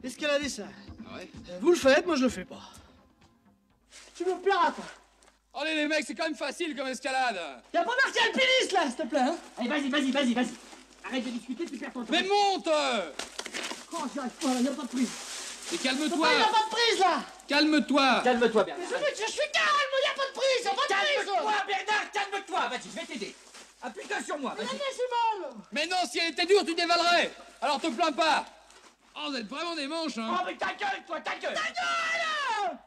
escalader ça. Ah ouais? Vous le faites, moi je le fais pas. Tu me plairas, toi. Allez les mecs, c'est quand même facile comme escalade. Y'a pas marqué alpiniste là, s'il te plaît, hein. Allez, vas-y. Arrête de discuter, tu perds ton temps. Mais monte! Oh, j'y arrive pas, là, y'a pas de prise. Et calme-toi! Papa, y'a pas de prise là. Calme-toi! Calme-toi, Bernard. Mais je suis calme, y'a pas de prise, y'a pas de prise. Calme-toi, Bernard, calme-toi. Vas-y, je vais t'aider. Appuie-toi sur moi, Mais vas-y. j'ai mal. Mais non, si elle était dure, tu dévalerais! Alors te plains pas! Oh, vous êtes vraiment des manches, hein! Oh, mais ta gueule, toi, ta gueule. Ta gueule.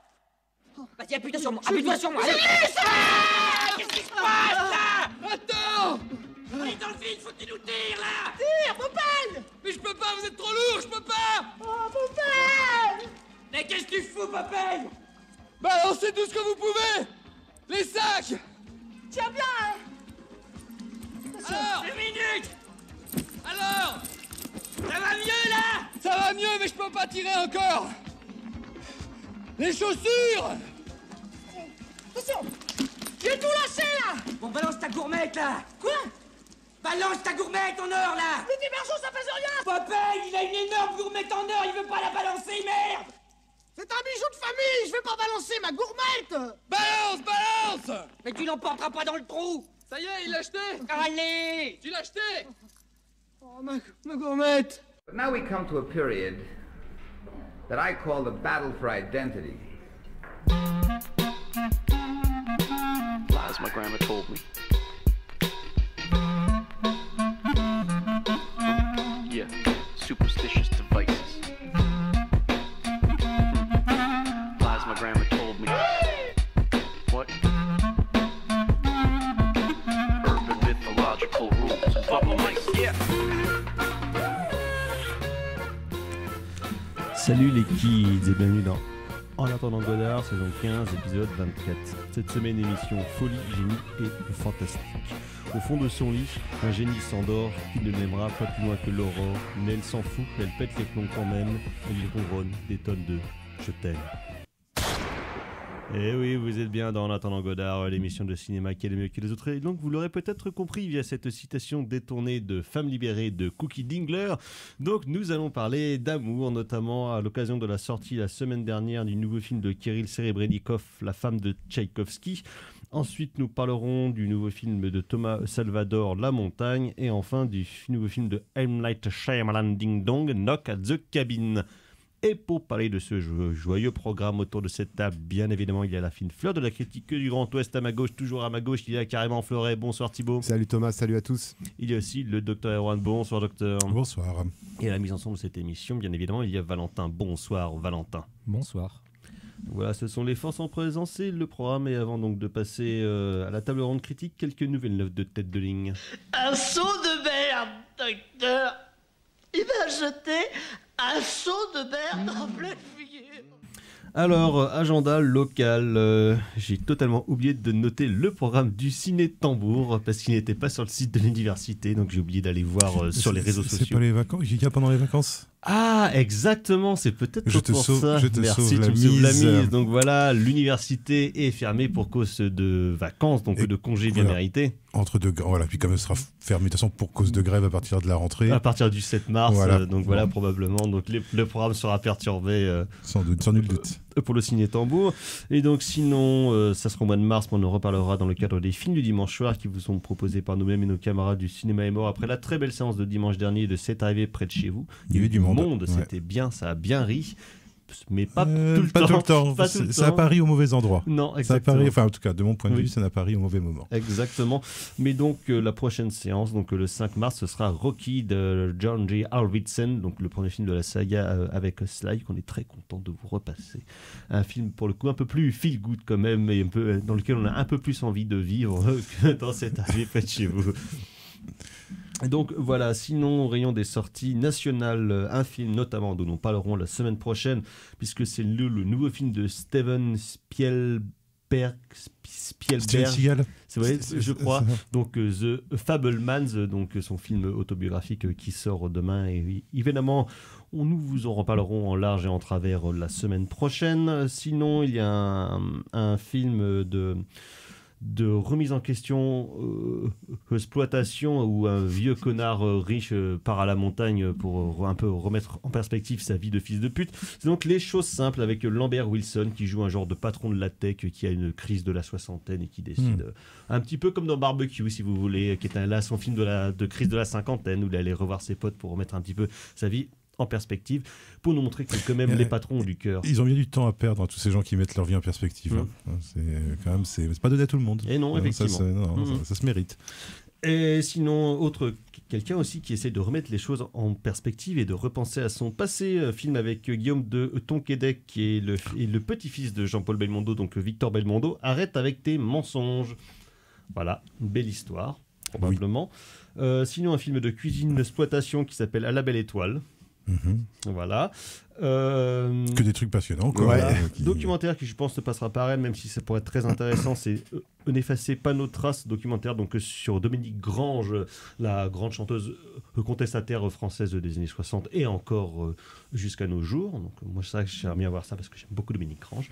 Vas-y, appuie-toi sur moi, appuie-toi sur moi. Allez. Qu'est-ce qui se passe, là? Attends! On est dans le vide, faut que tu nous tires, là. Tire, Popeye. Mais je peux pas, vous êtes trop lourd, je peux pas! Oh, Popeye. Mais qu'est-ce que tu fous, Popeye? Balancez tout ce que vous pouvez! Les sacs! Tiens bien, hein. Alors! 2 minutes. Alors! Ça va mieux, là? Ça va mieux, mais je peux pas tirer encore! Les chaussures! Attention. J'ai tout lâché là. Bon, balance ta gourmette, là. Quoi? Balance ta gourmette en or, là. Mais des bergeaux, ça faisait rien. Popeye, il a une énorme gourmette en or, il veut pas la balancer, merde. C'est un bijou de famille, je vais pas balancer ma gourmette. Balance! Mais tu l'emporteras pas dans le trou. Ça y est, il l'a acheté! Allez. Tu l'as acheté! Oh, ma gourmette. But now we come to a period that I call the battle for identity. Lies my grandma told me. Yeah, superstitious devices. Lies my grandma told me. What? Urban mythological rules. Bubble mice, yeah. Salut les kids et bienvenue dans En attendant Godard, saison 15, épisode 24. Cette semaine, émission folie, génie et fantastique. Au fond de son lit, un génie s'endort, qui ne l'aimera pas plus loin que l'aurore, mais elle s'en fout, elle pète les plombs quand même, elle lui ronronne des tonnes de « je t'aime ». Eh oui, vous êtes bien dans En attendant Godard, l'émission de cinéma qui est le mieux que les autres. Et donc, vous l'aurez peut-être compris via cette citation détournée de Femme libérée de Cookie Dingler. Donc, nous allons parler d'amour, notamment à l'occasion de la sortie la semaine dernière du nouveau film de Kirill Serebrennikov, La femme de Tchaïkovski. Ensuite, nous parlerons du nouveau film de Thomas Salvador, La montagne. Et enfin, du nouveau film de M. Night Shyamalan Ding Dong, Knock at the Cabin. Et pour parler de ce joyeux programme autour de cette table, bien évidemment, il y a la fine fleur de la critique du Grand Ouest à ma gauche, toujours à ma gauche, il y a carrément Fleuret. Bonsoir Thibaut. Salut Thomas, salut à tous. Il y a aussi le docteur Erwan. Bonsoir docteur. Bonsoir. Et à la mise en son de cette émission, bien évidemment, il y a Valentin. Bonsoir Valentin. Bonsoir. Voilà, ce sont les forces en présence et le programme. Et avant donc de passer à la table ronde critique, quelques nouvelles neufs de tête de ligne. Un seau de merde, docteur. Il m'a jeté un seau de merde en pleine figure. Alors, agenda local, j'ai totalement oublié de noter le programme du Ciné Tambour parce qu'il n'était pas sur le site de l'université, donc j'ai oublié d'aller voir sur les réseaux sociaux. C'est pas les vacances, il y a pendant les vacances. Ah, exactement, c'est peut-être Je te pour sauve- ça. je te Merci, sauve la tu me sauves la mise. mise. Donc voilà, l'université est fermée pour cause de vacances, donc Et de congés bien voilà. mérités. Entre deux, voilà, puis comme elle sera fermée de toute façon pour cause de grève à partir de la rentrée, À partir du 7 mars, Voilà. donc voilà, Bon. probablement. Donc le programme sera perturbé sans doute, sans nul doute. pour le Ciné Tambour. Et donc sinon, ça sera au mois de mars, mais on en reparlera dans le cadre des films du dimanche soir qui vous sont proposés par nous-mêmes et nos camarades du Cinéma est mort après la très belle séance de dimanche dernier de C'est arrivé près de chez vous. Il y avait du monde, ouais. C'était bien, ça a bien ri, mais pas tout le pas temps. tout le temps. Pas tout le Ça a temps. pari au mauvais endroit. Non, Ça a exactement. pari, enfin en tout cas de mon point de Oui. vue, ça n'a pari au mauvais moment. Exactement. Mais donc la prochaine séance, donc le 5 mars, ce sera Rocky de John G. Arvidson, donc le premier film de la saga avec Sly, qu'on est très content de vous repasser. Un film pour le coup un peu plus feel good quand même, et un peu dans lequel on a un peu plus envie de vivre que dans cette arrivée près de chez vous. Et donc voilà, sinon au rayon des sorties nationales, un film notamment dont nous parlerons la semaine prochaine, puisque c'est le nouveau film de Steven Spielberg, Steven Seagal. c'est vrai, je crois. Donc The Fabelmans, donc son film autobiographique qui sort demain. Et évidemment, nous vous en reparlerons en large et en travers la semaine prochaine. Sinon, il y a un film de remise en question, exploitation, où un vieux connard riche part à la montagne pour un peu remettre en perspective sa vie de fils de pute. C'est donc Les Choses Simples avec Lambert Wilson qui joue un genre de patron de la tech qui a une crise de la soixantaine et qui décide, un petit peu comme dans Barbecue si vous voulez, qui est là son film de crise de la cinquantaine où il allait revoir ses potes pour remettre un petit peu sa vie en perspective, pour nous montrer que quand même les patrons ont du cœur. Ils ont bien du temps à perdre, tous ces gens qui mettent leur vie en perspective. C'est quand même, c'est pas donné à tout le monde. Et non, effectivement. Ça se mérite. Et sinon, quelqu'un aussi qui essaie de remettre les choses en perspective et de repenser à son passé. Film avec Guillaume de Tonquédec, qui est le petit-fils de Jean-Paul Belmondo, donc Victor Belmondo. Arrête avec tes mensonges. Voilà, une belle histoire, probablement. Oui. Sinon, un film de cuisine d'exploitation qui s'appelle À la belle étoile. Voilà. Que des trucs passionnants, quoi. Voilà. Documentaire qui, je pense, ne passera pas à Rennes, même si ça pourrait être très intéressant. C'est N'effacer pas nos traces, documentaire donc sur Dominique Grange, la grande chanteuse contestataire française des années 60 et encore jusqu'à nos jours. Donc, moi, c'est ça que j'aimerais bien voir ça parce que j'aime beaucoup Dominique Grange.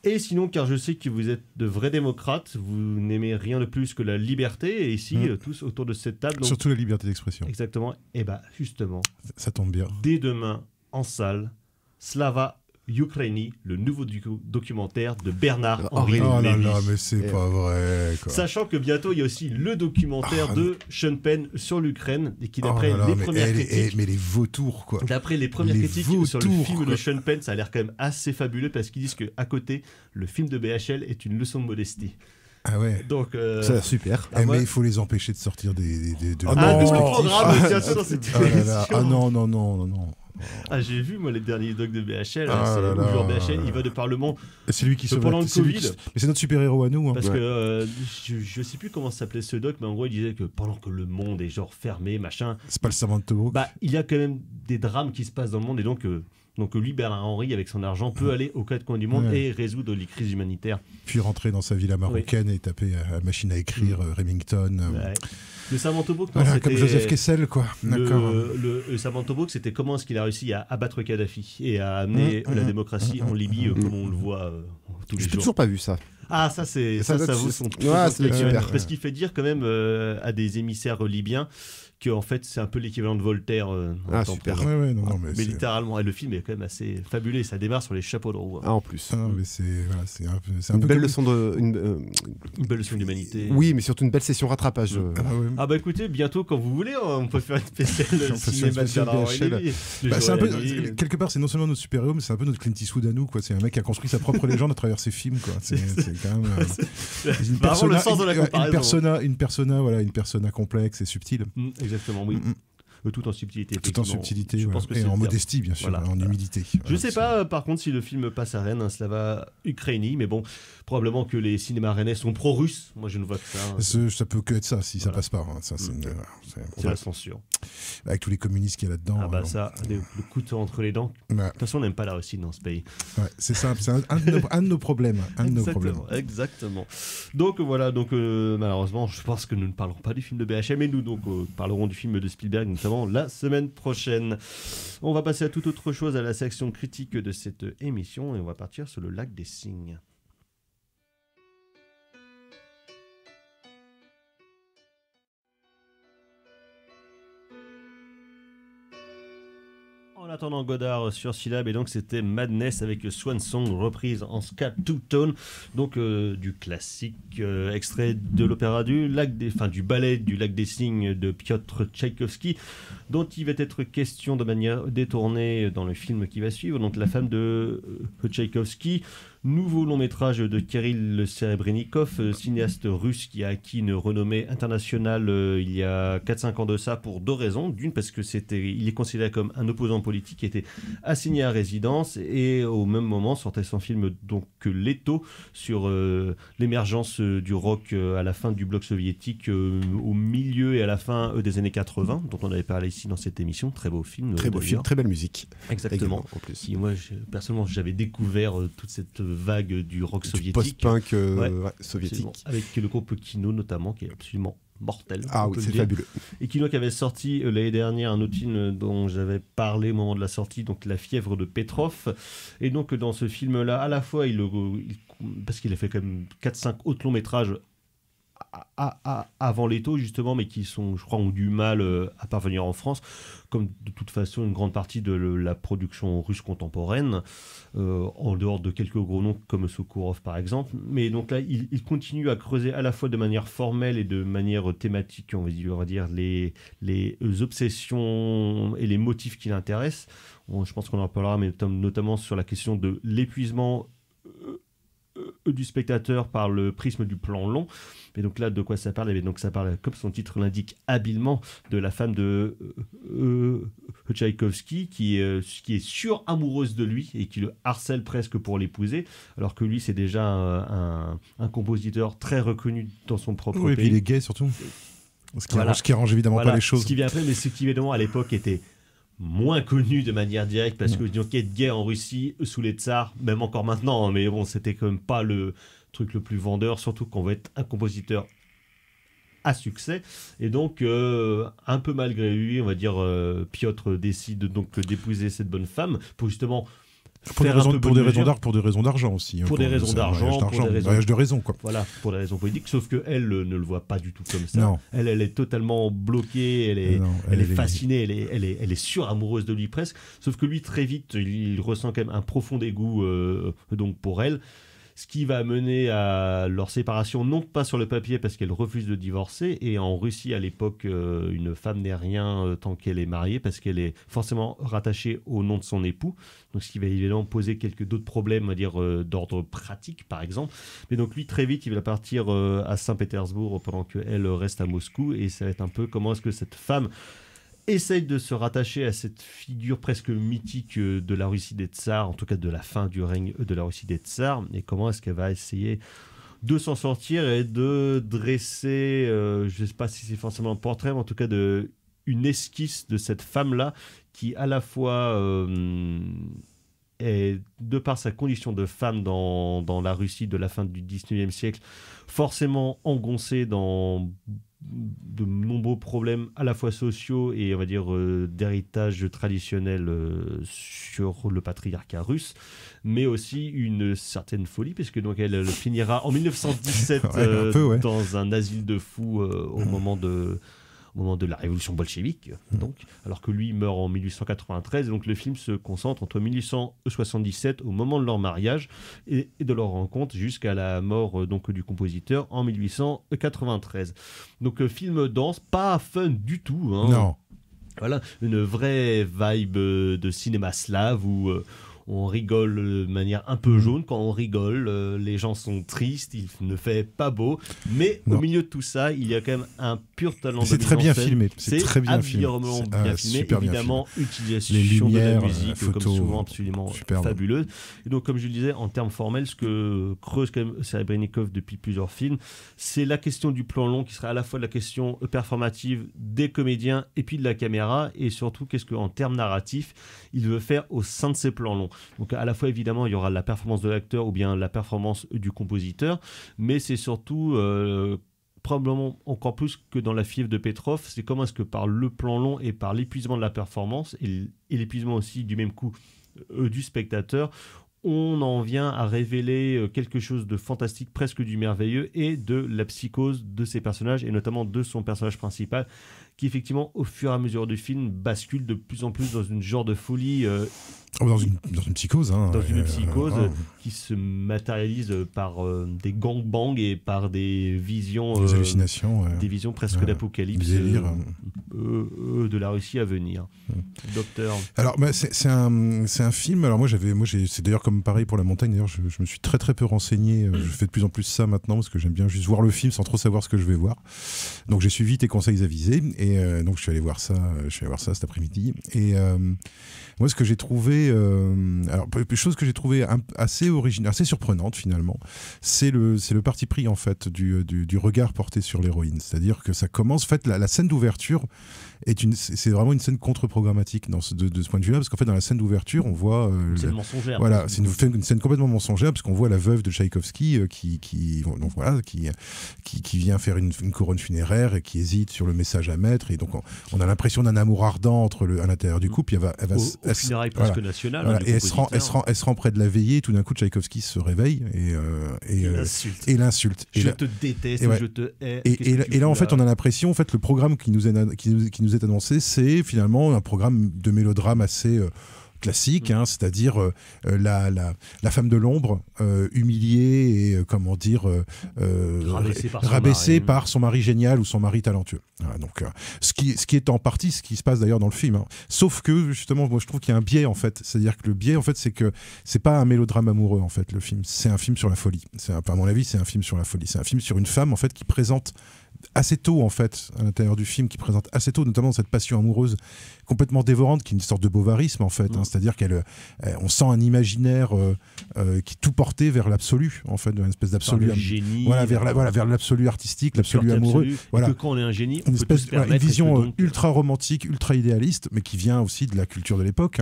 Et sinon, car je sais que vous êtes de vrais démocrates, vous n'aimez rien de plus que la liberté, et ici, tous autour de cette table... Donc... Surtout la liberté d'expression. Exactement. Et bien, justement... Ça tombe bien. Dès demain, en salle, Slava Ukraini, le nouveau documentaire de Bernard-Henri Lévy. Oh là là, mais c'est pas vrai, quoi. Sachant que bientôt, il y a aussi le documentaire de Sean Penn sur l'Ukraine, et qui, d'après les premières critiques... Mais les vautours, quoi. D'après les premières critiques sur le film de Sean Penn, ça a l'air quand même assez fabuleux, parce qu'ils disent qu'à côté, le film de BHL est une leçon de modestie. Ah ouais. Donc, ça a l'air super. Mais il faut les empêcher de sortir de programme bientôt dans cette émission. Ah non. Ah, j'ai vu moi les derniers docs de BHL, c'est genre BHL, il va de par le monde. C'est lui qui sauve pendant le Covid. Mais c'est notre super-héros à nous. Parce que je sais plus comment s'appelait ce doc, mais en gros il disait que pendant que le monde est genre fermé, machin. C'est pas le serment de Tobruk. Bah, il y a quand même des drames qui se passent dans le monde et donc lui, Bernard-Henri, avec son argent, peut aller aux quatre coins du monde et résoudre les crises humanitaires. Puis rentrer dans sa villa marocaine et taper à la machine à écrire Remington. Le savant Tobruk, comme Joseph Kessel, quoi. Le savant Tobruk, c'était comment est-ce qu'il a réussi à abattre Kadhafi et à amener la démocratie en Libye, comme on le voit tous les jours. Je n'ai toujours pas vu ça. Ah, ça vaut son super. Parce qu'il fait dire quand même à des émissaires libyens que en fait c'est un peu l'équivalent de Voltaire super. Mais littéralement, et le film est quand même assez fabuleux, ça démarre sur les chapeaux de roue. En plus. Mais c'est un une peu belle leçon une belle leçon d'humanité. Oui, mais surtout une belle session rattrapage. Ah bah écoutez, bientôt quand vous voulez, on peut faire une spéciale cinéma de Bernard-Henri Lévy. C'est un peu, quelque part, c'est non seulement notre super-héros, mais c'est un peu notre Clint Eastwood à nous, quoi. C'est un mec qui a construit sa propre légende à travers ses films, quoi. C'est quand même une persona complexe et subtile. Exactement, oui. Tout en subtilité. Tout en subtilité, et en modestie, bien sûr, en humilité. Je sais pas, par contre, si le film passe à Rennes, Slava Ukraini, mais bon, probablement que les cinémas rennais sont pro-russes. Moi, je ne vois que ça. Ça peut que être ça, si ça passe pas. Ça, c'est la censure. Avec tous les communistes qu'il y a là-dedans. Ah bah ça, le couteau entre les dents. De toute façon, on n'aime pas la Russie dans ce pays. Ouais, c'est simple, c'est un de nos problèmes. Exactement. Donc voilà, malheureusement, je pense que nous ne parlerons pas du film de BHM, mais nous parlerons du film de Spielberg, notamment la semaine prochaine. On va passer à toute autre chose, à la section critique de cette émission, et on va partir sur le lac des Cygnes. En attendant Godard sur Syllab, et donc c'était Madness avec Swan Song reprise en ska two-tone, donc du classique extrait de l'opéra du ballet du Lac des Cygnes de Piotr Tchaïkovski, dont il va être question de manière détournée dans le film qui va suivre, donc La femme de Tchaïkovski. Nouveau long métrage de Kirill Serebrennikov, cinéaste russe qui a acquis une renommée internationale il y a 4-5 ans de ça pour deux raisons. D'une, parce que il est considéré comme un opposant politique qui était assigné à résidence, et au même moment sortait son film donc Leto sur l'émergence du rock à la fin du bloc soviétique, au milieu et à la fin des années 80, dont on avait parlé ici dans cette émission. Très beau film. Très beau film, très belle musique. Exactement. En plus. Moi, personnellement, j'avais découvert toute cette vague du rock soviétique. Post-punk soviétique. Avec le groupe Kino notamment, qui est absolument mortel. Ah oui, c'est fabuleux. Et Kino qui avait sorti l'année dernière un autre film dont j'avais parlé au moment de la sortie, donc La fièvre de Petrov. Et donc dans ce film-là, à la fois, parce qu'il a fait quand même 4-5 autres longs métrages avant Leto justement, mais qui sont, je crois, ont du mal à parvenir en France, comme de toute façon une grande partie de la production russe contemporaine, en dehors de quelques gros noms comme Sokourov par exemple. Mais donc là, il continue à creuser à la fois de manière formelle et de manière thématique, on va dire les obsessions et les motifs qui l'intéressent. Je pense qu'on en parlera, mais notamment sur la question de l'épuisement du spectateur par le prisme du plan long. Et donc là, de quoi ça parle? Donc ça parle, comme son titre l'indique habilement, de la femme de Tchaïkovski qui est sur-amoureuse de lui et qui le harcèle presque pour l'épouser, alors que lui, c'est déjà un compositeur très reconnu dans son propre pays. Et puis il est gay surtout. Ce qui arrange évidemment pas les choses. Ce qui vient après, mais ce qui évidemment à l'époque était moins connu de manière directe, parce que donc, être gay en Russie sous les tsars, même encore maintenant, mais bon, c'était quand même pas le truc le plus vendeur, surtout qu'on veut être un compositeur à succès. Et donc un peu malgré lui, on va dire, Piotr décide donc d'épouser cette bonne femme pour justement pour des raisons d'argent aussi. Pour des raisons d'argent, mariage de raison, quoi. Voilà, pour des raisons politiques, sauf qu'elle ne le voit pas du tout comme ça. Non. Elle est totalement bloquée, elle est fascinée, elle est sur-amoureuse de lui presque, sauf que lui, très vite, il ressent quand même un profond dégoût donc pour elle. Ce qui va mener à leur séparation, non pas sur le papier parce qu'elle refuse de divorcer, et en Russie à l'époque, une femme n'est rien tant qu'elle est mariée, parce qu'elle est forcément rattachée au nom de son époux, donc ce qui va évidemment poser quelques d'autres problèmes, on va dire, d'ordre pratique par exemple. Mais donc lui, très vite, il va partir à Saint-Pétersbourg pendant qu'elle reste à Moscou, et ça va être un peu comment est-ce que cette femme essaye de se rattacher à cette figure presque mythique de la Russie des tsars, en tout cas de la fin du règne de la Russie des tsars, et comment est-ce qu'elle va essayer de s'en sortir et de dresser, je ne sais pas si c'est forcément un portrait, mais en tout cas une esquisse de cette femme-là, qui à la fois est, de par sa condition de femme dans la Russie de la fin du 19e siècle, forcément engoncée dans de nombreux problèmes à la fois sociaux et on va dire d'héritage traditionnel sur le patriarcat russe, mais aussi une certaine folie, puisque donc elle finira en 1917 dans un asile de fous au moment de la révolution bolchevique, donc, alors que lui meurt en 1893. Donc le film se concentre entre 1877, au moment de leur mariage et de leur rencontre, jusqu'à la mort donc du compositeur en 1893. Donc film dense, pas fun du tout. Hein. Non. Voilà, une vraie vibe de cinéma slave où on rigole de manière un peu jaune. Quand on rigole, les gens sont tristes, il ne fait pas beau, mais au milieu de tout ça, il y a quand même un pur talent de mise en scène. C'est très bien filmé. C'est très bien filmé. Bien filmé. Évidemment, utilisation les lumières, de la musique, photos, comme souvent, absolument fabuleuse. Et donc, comme je le disais, en termes formels, ce que creuse quand même Serebrennikov depuis plusieurs films, c'est la question du plan long, qui sera à la fois la question performative des comédiens et puis de la caméra, et surtout, qu'est-ce qu'en termes narratifs, il veut faire au sein de ces plans longs. Donc à la fois évidemment il y aura la performance de l'acteur ou bien la performance du compositeur, mais c'est surtout probablement encore plus que dans La fièvre de Petrov, c'est comment est-ce que par le plan long et par l'épuisement de la performance et l'épuisement aussi du même coup du spectateur, on en vient à révéler quelque chose de fantastique, presque du merveilleux, et de la psychose de ces personnages, et notamment de son personnage principal, qui effectivement, au fur et à mesure du film, bascule de plus en plus dans une genre de folie. Dans une psychose. Hein, dans une psychose qui se matérialise par des gangbangs et par des visions. Des hallucinations. Des visions presque d'apocalypse de la Russie à venir. Docteur. Alors, c'est un film. Alors, c'est d'ailleurs comme pareil pour La Montagne. D'ailleurs, je me suis très très peu renseigné. Je fais de plus en plus ça maintenant parce que j'aime bien juste voir le film sans trop savoir ce que je vais voir. Donc, j'ai suivi tes conseils avisés. Et donc je suis allé voir ça cet après-midi, et moi ce que j'ai trouvé chose que j'ai trouvé assez originale, assez surprenante finalement, c'est le parti pris en fait du regard porté sur l'héroïne. C'est-à-dire que ça commence, en fait, la scène d'ouverture c'est vraiment une scène contre-programmatique de ce point de vue-là, parce qu'en fait, dans la scène d'ouverture, on voit. C'est mensongère. Voilà, c'est une scène complètement mensongère, parce qu'on voit la veuve de Tchaïkovski qui vient faire une couronne funéraire et qui hésite sur le message à mettre. Et donc, on a l'impression d'un amour ardent à l'intérieur du couple. Au funérailles presque nationales. Voilà, et elle se rend près de la veillée. Tout d'un coup, Tchaïkovski se réveille et l'insulte. Je te déteste, je te hais. Et là, en fait, on a l'impression, en fait, le programme qui nous est annoncé, c'est finalement un programme de mélodrame assez classique, c'est-à-dire la femme de l'ombre, humiliée et rabaissée par son mari génial ou son mari talentueux. Voilà, donc, ce qui est en partie ce qui se passe d'ailleurs dans le film. Sauf que justement, moi je trouve qu'il y a un biais en fait. C'est-à-dire que le biais en fait, c'est que c'est pas un mélodrame amoureux en fait. Le film, c'est un film sur la folie. À mon avis, c'est un film sur la folie. C'est un film sur une femme en fait qui présente assez tôt en fait à l'intérieur du film, qui présente assez tôt notamment cette passion amoureuse complètement dévorante, qui est une sorte de bovarisme en fait, c'est-à-dire on sent un imaginaire qui est tout porté vers l'absolu en fait, une espèce d'absolu génie, vers l'absolu artistique, l'absolu amoureux, voilà, que quand on est un génie on une peut se permettre une vision ultra romantique, ultra idéaliste, mais qui vient aussi de la culture de l'époque,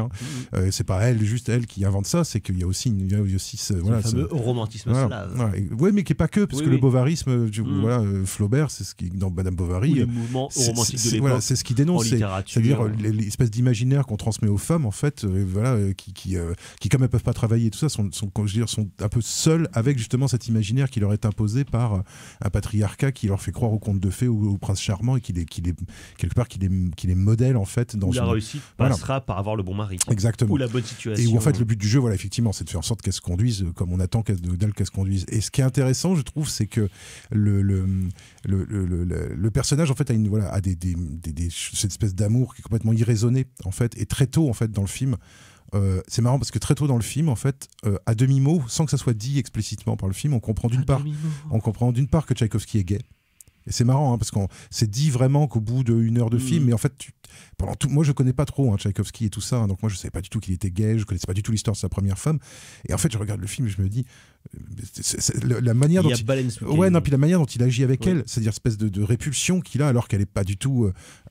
c'est pas juste elle qui invente ça, c'est qu'il y a aussi le fameux romantisme slave, mais qui est pas que, parce que le bovarisme Flaubert, c'est ce qui dans Madame Bovary, le mouvement romantique de l'époque, c'est ce qui dénonce, c'est-à-dire l'espèce d'imaginaire qu'on transmet aux femmes en fait, qui comme elles peuvent pas travailler et tout ça, sont un peu seules avec justement cet imaginaire qui leur est imposé par un patriarcat qui leur fait croire aux contes de fées ou au prince charmant, et qui les modèle en fait dans la réussite passera par avoir le bon mari, exactement, ou la bonne situation, et où en fait le but du jeu, effectivement, c'est de faire en sorte qu'elles se conduisent comme on attend d'elles qu'elles se conduisent. Et ce qui est intéressant, je trouve, c'est que le personnage en fait a cette espèce d'amour qui est complètement irraisonné en fait, et très tôt en fait dans le film. C'est marrant parce que très tôt dans le film, en fait, à demi-mot, sans que ça soit dit explicitement par le film, on comprend d'une part que Tchaïkovski est gay. Et c'est marrant parce qu'on s'est dit vraiment qu'au bout d'une heure de film, mais en fait, moi je connais pas trop Tchaïkovski et tout ça, donc moi je savais pas du tout qu'il était gay, je connaissais pas du tout l'histoire de sa première femme. Et en fait, je regarde le film et je me dis, la manière dont puis la manière dont il agit avec elle, c'est-à-dire espèce de répulsion qu'il a, alors qu'elle est pas du tout,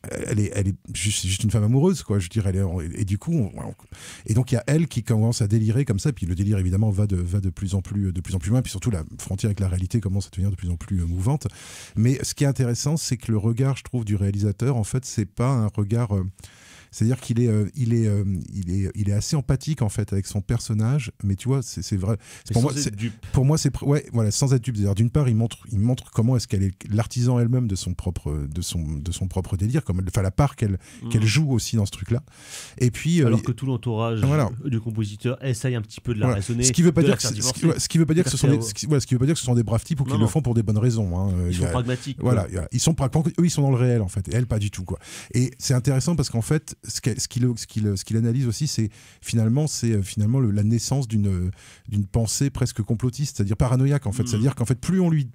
elle est juste une femme amoureuse, quoi. Je dirais, et du coup, et donc il y a elle qui commence à délirer comme ça, puis le délire évidemment va de plus en plus loin, puis surtout la frontière avec la réalité commence à devenir de plus en plus mouvante. Mais ce qui est intéressant, c'est que le regard, je trouve, du réalisateur, en fait, c'est pas un regard. C'est-à-dire qu'il est assez empathique en fait avec son personnage, mais tu vois, c'est vrai. Pour moi, c'est sans être dupe. C'est-à-dire, d'une part, il montre comment est-ce qu'elle est l'artisan elle-même de son propre délire, la part qu'elle joue aussi dans ce truc-là. Et puis, alors que tout l'entourage du compositeur essaye un petit peu de la raisonner. Ce qui veut pas dire que ce sont des braves types ou qu'ils le font pour des bonnes raisons. Ils sont pragmatiques. Voilà, ils sont pragmatiques. Eux, ils sont dans le réel en fait. Et elle, pas du tout, quoi. Et c'est intéressant parce qu'en fait, ce qu'il analyse aussi, c'est finalement la naissance d'une pensée presque complotiste, c'est-à-dire paranoïaque en fait. C'est-à-dire qu'en fait, plus on lui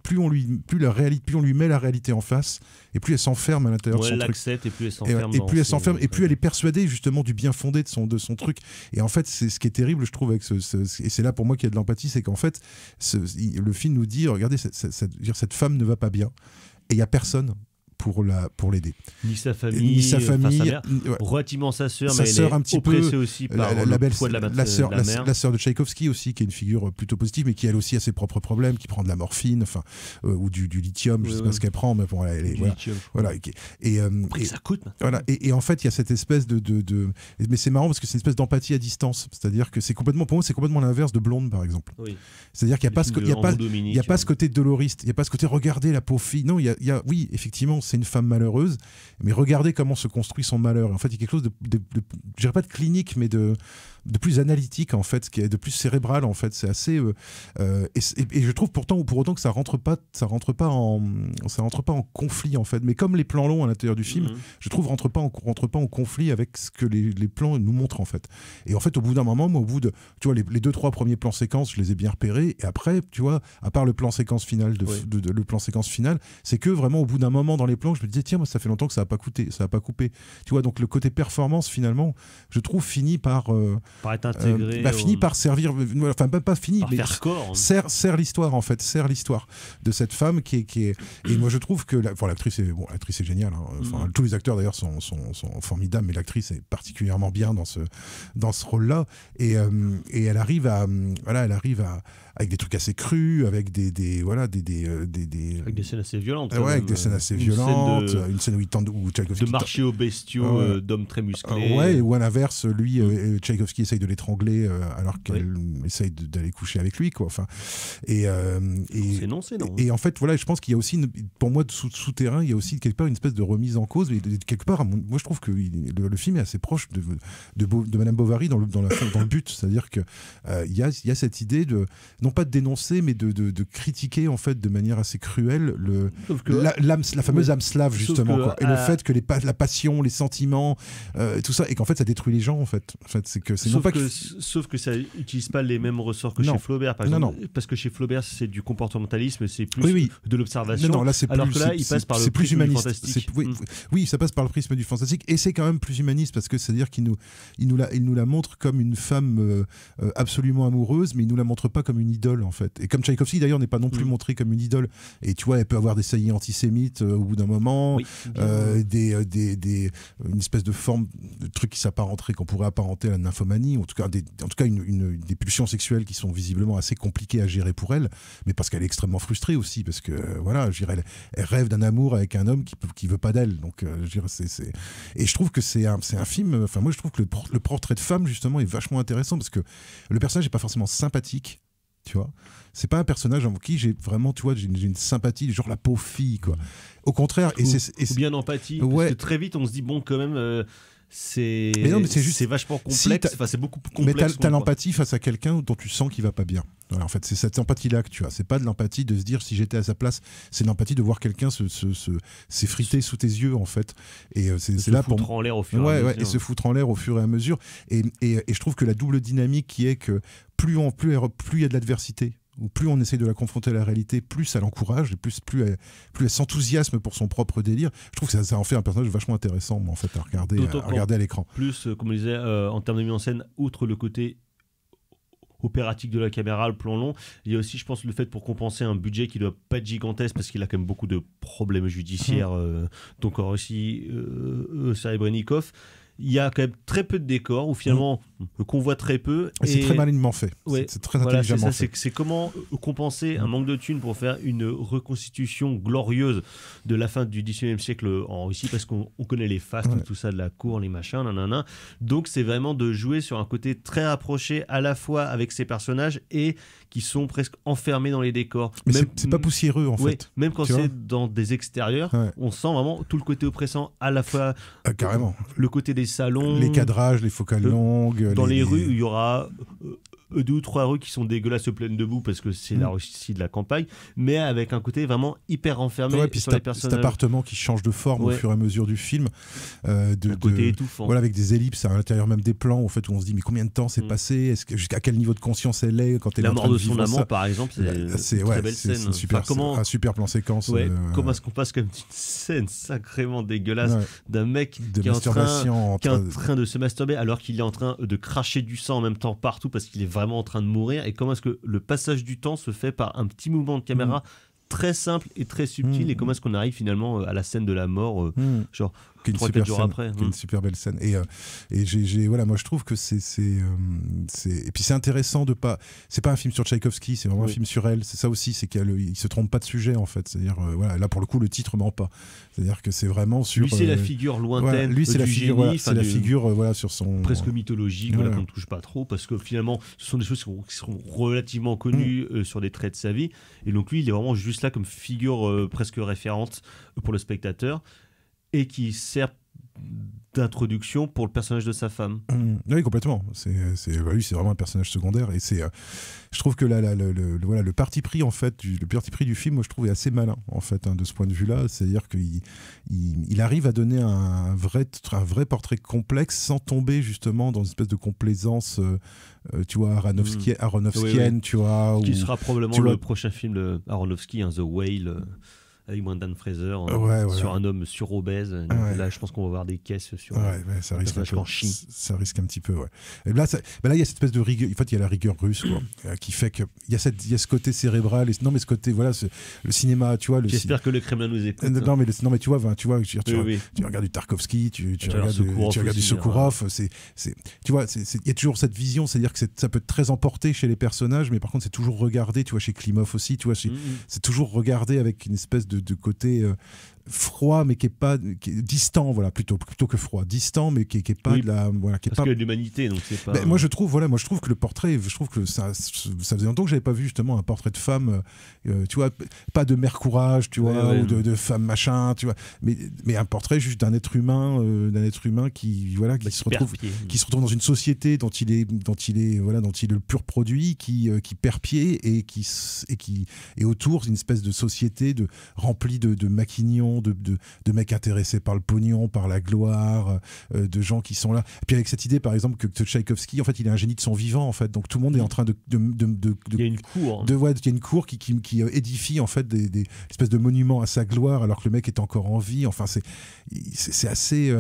met la réalité en face, et plus elle s'enferme à l'intérieur de son truc. Et plus elle s'enferme. Et plus elle est persuadée justement du bien fondé de son truc. Et en fait, c'est ce qui est terrible, je trouve, et c'est là pour moi qu'il y a de l'empathie, c'est qu'en fait, le film nous dit, regardez, cette femme ne va pas bien, et il y a personne pour l'aider. Ni sa famille, sa mère, relativement sa sœur, mais elle est un petit oppressée peu aussi par le poids de la sœur. La sœur de Tchaïkovski aussi, qui est une figure plutôt positive, mais qui elle aussi a ses propres problèmes, qui prend de la morphine, ou du lithium, je sais pas ce qu'elle prend, mais bon, ça coûte. Voilà, et en fait, il y a cette espèce mais c'est marrant parce que c'est une espèce d'empathie à distance, c'est-à-dire que pour moi, c'est complètement l'inverse de Blonde, par exemple. Oui. C'est-à-dire qu'il n'y a pas ce côté doloriste, il n'y a pas ce côté regarder la pauvre fille. Non, oui, effectivement, c'est une femme malheureuse, mais regardez comment se construit son malheur. Et en fait, il y a quelque chose je dirais pas de clinique, mais de plus analytique en fait, qui est de plus cérébral en fait. C'est assez et je trouve pour autant que ça rentre pas en conflit en fait. Mais comme les plans longs à l'intérieur du film, je trouve rentre pas en conflit avec ce que les plans nous montrent en fait. Et en fait, au bout d'un moment, moi, tu vois, les 2-3 premiers plans séquences, je les ai bien repérés. Et après, tu vois, à part le plan séquence final le plan séquence final, c'est que vraiment au bout d'un moment dans les plans, je me disais tiens, moi ça fait longtemps que ça a pas coupé. Tu vois, donc le côté performance finalement, je trouve finit par Par être intégré. Finit par servir, enfin pas fini, par mais faire corps. Sert l'histoire en fait, sert l'histoire de cette femme qui est et moi je trouve que l'actrice est géniale. Hein. Tous les acteurs d'ailleurs sont formidables, mais l'actrice est particulièrement bien dans ce rôle-là et elle arrive à avec des trucs assez crus, avec avec des scènes assez violentes. Avec des scènes assez violentes, une scène où il tente de marcher aux bestiaux d'hommes très musclés. Ou à l'inverse, lui, Tchaïkovski essaye de l'étrangler alors qu'elle essaye d'aller coucher avec lui, quoi. Enfin, c'est non. Et en fait, voilà, je pense qu'il y a aussi, pour moi, souterrain, il y a aussi quelque part une espèce de remise en cause. Mais quelque part, moi, je trouve que le film est assez proche de Madame Bovary dans le but, c'est-à-dire que il y a cette idée de non pas de dénoncer, mais de critiquer en fait de manière assez cruelle la fameuse âme slave justement, quoi. Et le fait que la passion, les sentiments, tout ça, et qu'en fait ça détruit les gens en fait. Sauf que ça n'utilise pas les mêmes ressorts que chez Flaubert, par exemple. Parce que chez Flaubert c'est du comportementalisme, c'est plus de l'observation. Non, là c'est alors plus, que là il passe par le prisme du fantastique. Oui, ça passe par le prisme du fantastique, et c'est quand même plus humaniste parce que c'est-à-dire qu'il nous la montre comme une femme absolument amoureuse, mais il nous la montre pas comme une idole en fait. Et comme Tchaïkovski d'ailleurs n'est pas non plus montré comme une idole. Et tu vois, elle peut avoir des saillies antisémites au bout d'un moment, une espèce de forme de truc qu'on pourrait apparenter à la nymphomanie, en tout cas des pulsions sexuelles qui sont visiblement assez compliquées à gérer pour elle, mais parce qu'elle est extrêmement frustrée aussi, parce que voilà, je dirais, elle rêve d'un amour avec un homme qui veut pas d'elle. Donc je dirais, et je trouve que c'est un film. Enfin, moi je trouve que le portrait de femme justement est vachement intéressant parce que le personnage est pas forcément sympathique. Tu vois, c'est pas un personnage en qui j'ai vraiment, tu vois, j'ai une sympathie, genre la pauvre fille, quoi. Au contraire, ou bien empathie. Parce que très vite, on se dit bon, quand même. C'est vachement complexe. C'est beaucoup plus complexe. Mais t'as l'empathie face à quelqu'un dont tu sens qu'il va pas bien. Voilà, en fait, c'est cette empathie-là que tu as. C'est pas de l'empathie de se dire si j'étais à sa place. C'est l'empathie de voir quelqu'un s'effriter sous tes yeux, en fait. Et c'est là pour en l'air au fur et à mesure. Et se foutre en l'air au fur et à mesure. Et je trouve que la double dynamique qui est que plus il y a de l'adversité, ou plus on essaye de la confronter à la réalité, plus ça l'encourage, et plus elle s'enthousiasme pour son propre délire. Je trouve que ça en fait un personnage vachement intéressant, en fait, à regarder à l'écran. Plus, comme on disait, en termes de mise en scène, outre le côté opératique de la caméra, le plan long, il y a aussi, je pense, le fait pour compenser un budget qui doit pas être gigantesque parce qu'il a quand même beaucoup de problèmes judiciaires, donc aussi Serebrennikov. Il y a quand même très peu de décors, ou finalement qu'on voit très peu. Et c'est très malignement fait. C'est très intelligemment fait. C'est comment compenser un manque de thunes pour faire une reconstitution glorieuse de la fin du XIXe siècle en Russie, parce qu'on connaît les fastes, tout ça de la cour, les machins, nanana. Donc c'est vraiment de jouer sur un côté très rapproché à la fois avec ces personnages et qui sont presque enfermés dans les décors. Mais c'est pas poussiéreux en fait. Même quand c'est dans des extérieurs, on sent vraiment tout le côté oppressant, à la fois carrément. Le côté des salons, les cadrages, les focales longues, dans les rues où il y aura 2 ou 3 rues qui sont dégueulasses pleines de boue parce que c'est la Russie de la campagne, mais avec un côté vraiment hyper enfermé sur les personnages. Cet appartement qui change de forme au fur et à mesure du film, côté étouffant. Voilà, avec des ellipses à l'intérieur même des plans, en fait, où on se dit mais combien de temps s'est passé, jusqu'à quel niveau de conscience elle est quand elle est en train de vivre ça. La mort de son amant, par exemple, c'est une très belle scène. Un super plan séquence. Comment est-ce qu'on passe comme une scène sacrément dégueulasse d'un mec qui est en train de se masturber alors qu'il est en train de cracher du sang en même temps partout parce qu'il est vraiment en train de mourir, et comment est-ce que le passage du temps se fait par un petit mouvement de caméra très simple et très subtil, et comment est-ce qu'on arrive finalement à la scène de la mort, genre 3-4 jours après. Une super belle scène. Et voilà, moi je trouve que et puis c'est intéressant de pas. C'est pas un film sur Tchaïkovski, c'est vraiment un film sur elle. C'est ça aussi, c'est qu'il se trompe pas de sujet en fait. C'est-à-dire, voilà, là pour le coup, le titre ment pas. C'est-à-dire que c'est vraiment sur. Lui, c'est la figure lointaine. Lui, c'est la figure. Génie, c'est la figure, voilà, sur son. Presque mythologique, qu'on ne touche pas trop, parce que finalement, ce sont des choses qui seront relativement connues sur des traits de sa vie. Et donc lui, il est vraiment juste là comme figure presque référente pour le spectateur, et qui sert d'introduction pour le personnage de sa femme. Oui, complètement. C'est vraiment un personnage secondaire, et je trouve que le parti pris en fait, le parti pris du film, moi, je trouve est assez malin en fait, de ce point de vue-là. C'est-à-dire qu'il arrive à donner un vrai portrait complexe sans tomber justement dans une espèce de complaisance, tu vois, aronofskienne, tu vois. Qui sera probablement le prochain film de Aronofsky, The Whale. avec Brendan Fraser voilà. sur un homme surobèse. Là, je pense qu'on va voir des caisses sur ça risque un peu, en Chine. ça risque un petit peu, ouais. Et là, il y a cette espèce de rigueur. En fait, il y a la rigueur russe, quoi, qui fait qu'il y a ce côté cérébral. Non, mais ce côté, voilà, le cinéma, tu vois. J'espère que le Kremlin nous écoute. Non, mais tu vois, tu regardes du Tarkovsky, tu regardes du Sokourov. Tu vois, il y a toujours cette vision, c'est-à-dire que ça peut être très emporté chez les personnages, mais par contre, c'est toujours regardé, tu vois, chez Klimov aussi, tu vois, c'est toujours regardé avec une espèce de côté froid, mais qui est distant, voilà, plutôt que froid, distant, mais qui est pas de la, voilà, qui est parce pas. qu'il y a de l'humanité, donc c'est pas. Ben, moi je trouve que le portrait, je trouve que ça faisait longtemps que j'avais pas vu justement un portrait de femme, tu vois, pas de mère courage, tu vois, ou de femme machin, tu vois, mais un portrait juste d'un être humain qui se retrouve dans une société dont il est le pur produit, qui perd pied et qui est autour d'une espèce de société remplie de maquignons, de mecs intéressés par le pognon, par la gloire, de gens qui sont là. Et puis avec cette idée, par exemple, que Tchaïkovski, en fait, il est un génie de son vivant, en fait. Donc tout le monde est en train il y a une cour. Il y a une cour qui édifie, en fait, des espèces de monuments à sa gloire, alors que le mec est encore en vie. Enfin, c'est assez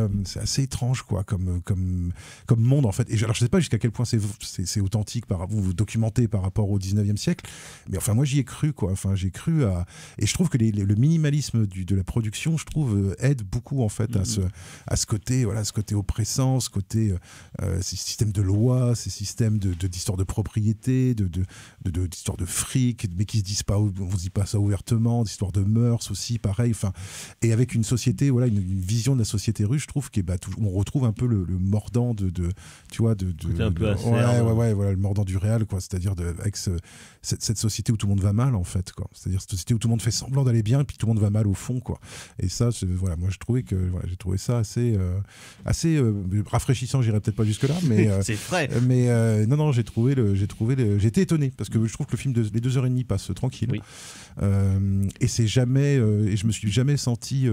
étrange, quoi, comme monde, en fait. Et alors, je sais pas jusqu'à quel point c'est authentique, ou documenté par rapport au 19e siècle, mais enfin, moi, j'y ai cru, quoi. Enfin, j'ai cru à... Et je trouve que le minimalisme de la production, je trouve, aide beaucoup, en fait, à ce côté, voilà, ce côté oppressant, ce côté ces systèmes de loi, ces systèmes d'histoire de propriété, d'histoire de fric, mais qui se disent pas, on se dit pas ça ouvertement, d'histoire de mœurs aussi, pareil. Enfin, et avec une société, voilà, une vision de la société russe, je trouve on retrouve un peu le mordant tu vois, un peu voilà, le mordant du réel, quoi. C'est-à-dire avec cette société où tout le monde va mal, en fait, quoi. C'est-à-dire cette société où tout le monde fait semblant d'aller bien et puis tout le monde va mal au fond, quoi. Et ça, voilà, moi j'ai trouvé ça assez rafraîchissant, j'irais peut-être pas jusque là, mais c'est vrai. Mais non, j'ai été étonné parce que je trouve que le film les 2h30 passent tranquille. Oui. Et c'est jamais et je me suis jamais senti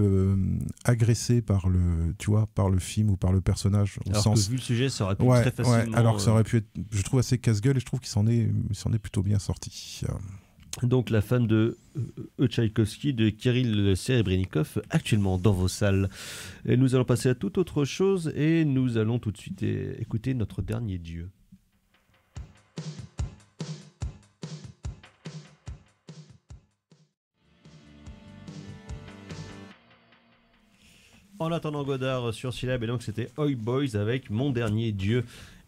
agressé par le film ou par le personnage, alors que vu le sujet, ça aurait pu être très facilement. Alors que ça aurait pu être, je trouve, assez casse-gueule, et je trouve qu'il s'en est plutôt bien sorti. Donc la femme de Tchaïkovski de Kirill Serebrennikov, actuellement dans vos salles. Et nous allons passer à toute autre chose et nous allons tout de suite écouter notre dernier dieu. En attendant Godard sur Syllab, et donc c'était Oi Boys avec Mon Dernier Dieu.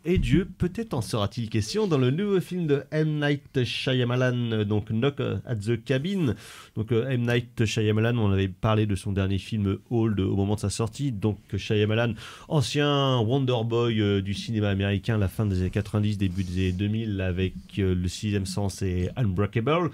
Et Dieu, peut-être en sera-t-il question dans le nouveau film de M. Night Shyamalan, donc Knock at the Cabin. Donc M. Night Shyamalan, on avait parlé de son dernier film Old au moment de sa sortie. Donc Shyamalan, ancien Wonder Boy du cinéma américain, la fin des années 90, début des années 2000, avec Le Sixième Sens et Unbreakable.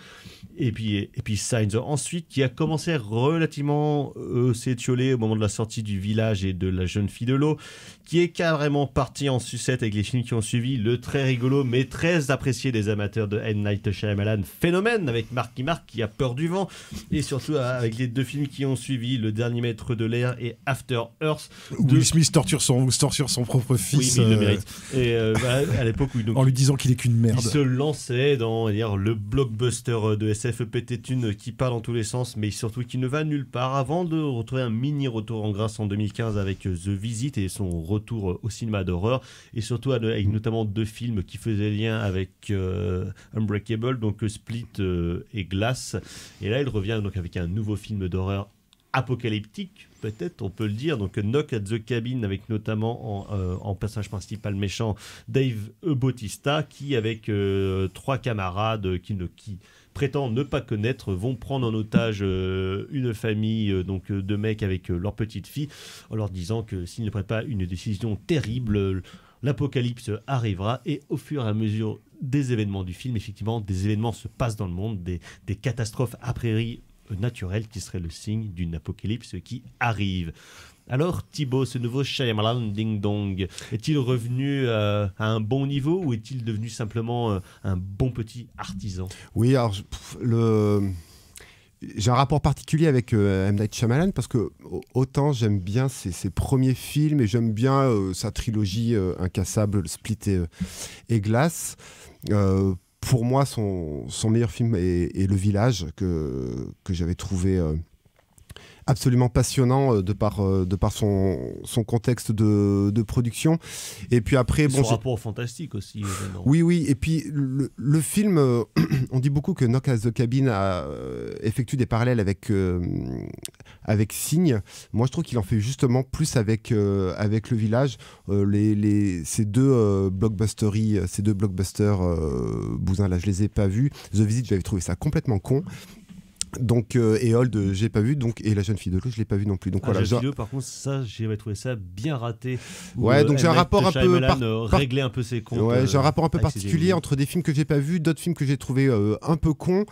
Et puis Signs ensuite, qui a commencé relativement s'étioler au moment de la sortie du Village et de La Jeune Fille de l'eau, qui est carrément parti en sucette avec les films qui ont suivi, le très rigolo mais très apprécié des amateurs de M. Night Shyamalan, Phénomène avec Marky Mark qui a peur du vent, et surtout avec les deux films qui ont suivi, Le Dernier Maître de l'air et After Earth. Will Smith torture son propre fils. Oui, il le mérite. Et à l'époque où en lui disant qu'il est qu'une merde. Il se lançait dans le blockbuster de SF pété thune qui part dans tous les sens, mais surtout qui ne va nulle part, avant de retrouver un mini retour en grâce en 2015 avec The Visit et son retour au cinéma d'horreur, et surtout avec notamment deux films qui faisaient lien avec Unbreakable, donc Split et Glass. Et là, il revient donc avec un nouveau film d'horreur apocalyptique, peut-être on peut le dire, donc Knock at the Cabin, avec notamment en personnage principal méchant Dave Bautista, qui avec trois camarades qui prétendent ne pas connaître, vont prendre en otage une famille donc de mecs avec leur petite fille, en leur disant que s'ils ne prennent pas une décision terrible, l'apocalypse arrivera. Et au fur et à mesure des événements du film, effectivement, des événements se passent dans le monde, des catastrophes a priori naturelles qui seraient le signe d'une apocalypse qui arrive. Alors Thibaut, ce nouveau Shyamalan Ding Dong, est-il revenu à un bon niveau, ou est-il devenu simplement un bon petit artisan ? Oui, alors j'ai un rapport particulier avec M. Night Shyamalan, parce que autant j'aime bien ses premiers films et j'aime bien sa trilogie Incassable, Split et Glass. Pour moi, son meilleur film est Le Village, que j'avais trouvé absolument passionnant de par son contexte de production. Et puis après, son rapport au fantastique aussi. Évidemment. Oui. Et puis le film, on dit beaucoup que Knock at the Cabin effectue des parallèles avec Signe. Moi, je trouve qu'il en fait justement plus avec Le Village. Ces deux blockbusters bousins là, je les ai pas vus. The Visit, j'avais trouvé ça complètement con. Donc et Old, j'ai pas vu, donc et La Jeune Fille de l'eau, je l'ai pas vu non plus. Donc voilà. La Jeune Fille de l'eau, par contre, ça, j'avais trouvé ça bien raté. Ouais, donc j'ai un rapport un peu régler un peu ses comptes. Ouais, j'ai un rapport un peu particulier entre des films que j'ai pas vus, d'autres films que j'ai trouvé un peu cons.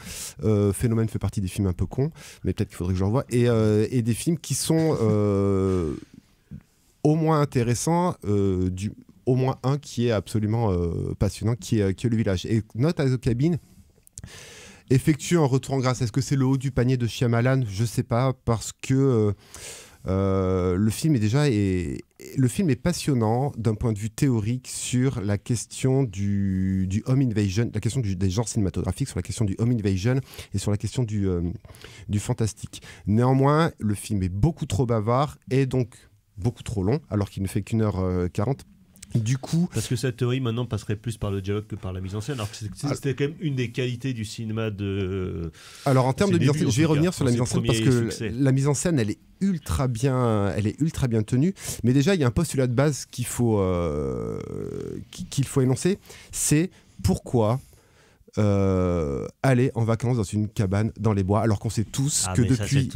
Phénomène fait partie des films un peu cons, mais peut-être qu'il faudrait que je le revoie. Et des films qui sont au moins intéressants, au moins un qui est absolument passionnant, qui est Le Village. Et Knock at the Cabin effectue un retour en grâce. Est-ce que c'est le haut du panier de Shyamalan ? Je sais pas, parce que le film est passionnant d'un point de vue théorique sur la question du home invasion, la question des genres cinématographiques, sur la question du home invasion et sur la question du fantastique. Néanmoins, le film est beaucoup trop bavard et donc beaucoup trop long, alors qu'il ne fait qu'1h40. Du coup, parce que cette théorie maintenant passerait plus par le dialogue que par la mise en scène, alors que c'était quand même une des qualités du cinéma de. Alors en termes de mise en scène, je vais revendire sur la mise en scène parce que la mise en scène, elle est ultra bien tenue. Mais déjà, il y a un postulat de base qu'il faut énoncer, c'est pourquoi aller en vacances dans une cabane dans les bois, alors qu'on sait tous que depuis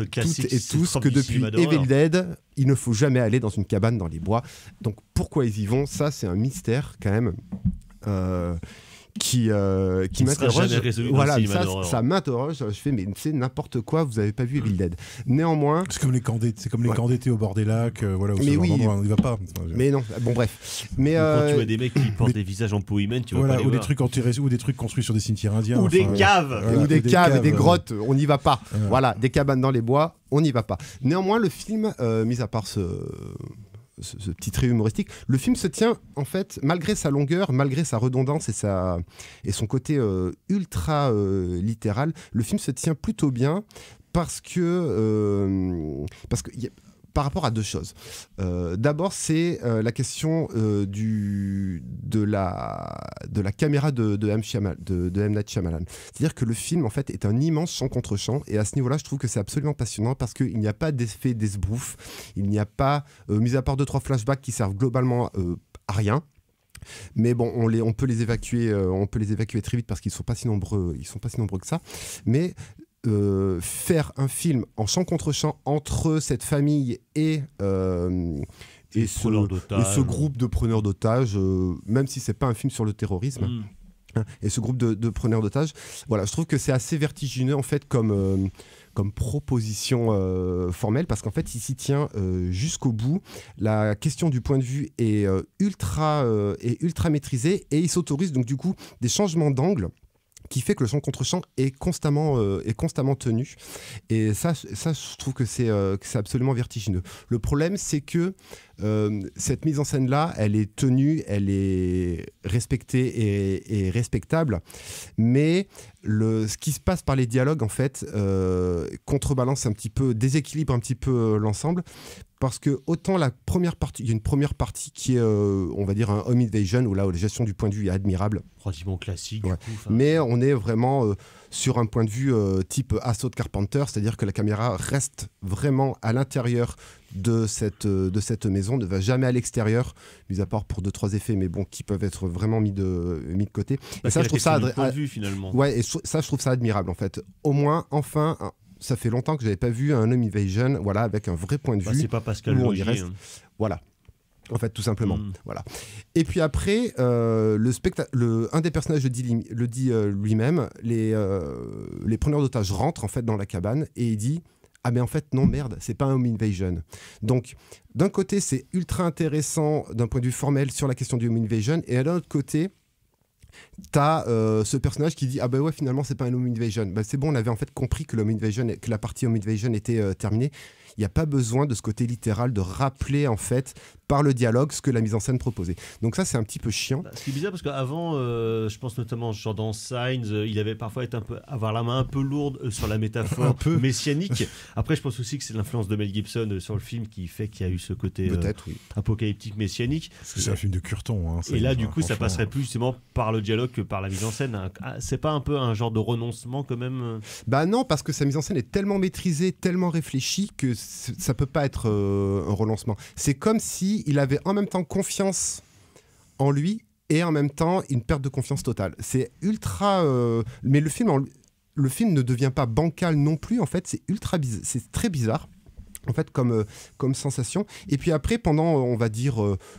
Evil Dead, il ne faut jamais aller dans une cabane dans les bois. Donc pourquoi ils y vont, ça c'est un mystère quand même qui m'interroge. Voilà, ça m'interroge. Je fais, mais c'est n'importe quoi, vous avez pas vu Evil Dead. Néanmoins, c'est comme les camps d'été au bord des lacs, voilà, où mais oui, on n'y va pas. Mais non, bon bref. Mais quand tu vois des mecs qui portent des visages en peau humaine, tu vois voilà, pas les ou voir. des trucs ou des trucs construits sur des cimetières indiens, ou des caves, ou des caves et des grottes, on n'y va pas. Voilà, des cabanes dans les bois, on n'y va pas. Néanmoins, le film, mis à part ce petit trait humoristique, le film se tient en fait, malgré sa longueur, malgré sa redondance et son côté ultra littéral, le film se tient plutôt bien parce que par rapport à deux choses. D'abord, c'est la question de la caméra de M. Night Shyamalan. C'est-à-dire que le film, en fait, est un immense champ contre champ. Et à ce niveau-là, je trouve que c'est absolument passionnant parce qu'il n'y a pas d'effet d'esbrouf. Il n'y a pas, mis à part 2-3 flashbacks qui servent globalement à rien. Mais bon, on peut les évacuer très vite parce qu'ils sont pas si nombreux que ça. Mais faire un film en champ contre champ entre cette famille et ce groupe de preneurs d'otages, même si c'est pas un film sur le terrorisme, et ce groupe de preneurs d'otages, voilà, je trouve que c'est assez vertigineux en fait comme proposition formelle, parce qu'en fait il s'y tient jusqu'au bout. La question du point de vue est ultra maîtrisée, et il s'autorise donc du coup des changements d'angle qui fait que le champ contre champ est constamment tenu, et ça je trouve que c'est absolument vertigineux. Le problème, c'est que cette mise en scène là, elle est tenue, elle est respectée et respectable, mais ce qui se passe par les dialogues en fait contrebalance un petit peu, déséquilibre un petit peu l'ensemble. Parce que autant la première partie, il y a une première partie qui est, on va dire, un home invasion, où là, la gestion du point de vue est admirable. Relativement classique. Ouais. Du coup, mais on est vraiment sur un point de vue type Assaut de Carpenter, c'est-à-dire que la caméra reste vraiment à l'intérieur de cette maison, ne va jamais à l'extérieur, mis à part pour 2-3 effets, mais bon, qui peuvent être vraiment mis de côté. Et ça, je trouve ça finalement. Ouais, et ça, je trouve ça admirable en fait. Au moins, enfin. Ça fait longtemps que j'avais pas vu un home invasion, voilà, avec un vrai point de vue. C'est pas Pascal Logier. Voilà. En fait, tout simplement. Voilà. Et puis après, un des personnages le dit lui-même. Les preneurs d'otages rentrent en fait dans la cabane et il dit: ah mais en fait non, merde, c'est pas un home invasion. Donc d'un côté c'est ultra intéressant d'un point de vue formel sur la question du home invasion, et d'un autre côté t'as ce personnage qui dit ah bah ouais finalement c'est pas un home invasion. Bah, c'est bon, on avait en fait compris que que la partie home invasion était terminée. Il n'y a pas besoin de ce côté littéral de rappeler en fait par le dialogue ce que la mise en scène proposait. Donc ça c'est un petit peu chiant. Ce qui est bizarre parce qu'avant, je pense notamment genre dans Signs, il avait parfois avoir la main un peu lourde sur la métaphore messianique. Après je pense aussi que c'est l'influence de Mel Gibson sur le film qui fait qu'il y a eu ce côté apocalyptique messianique. Parce que c'est un film de Curton. Hein, et là du coup ça passerait plus justement par le dialogue que par la mise en scène. C'est pas un peu un genre de renoncement quand même? Bah non, parce que sa mise en scène est tellement maîtrisée, tellement réfléchie que ça peut pas être un relancement. C'est comme si il avait en même temps confiance en lui et en même temps une perte de confiance totale. C'est ultra... mais le film ne devient pas bancal non plus, en fait, c'est ultra bizarre. C'est très bizarre, en fait, comme sensation. Et puis après, pendant, on va dire,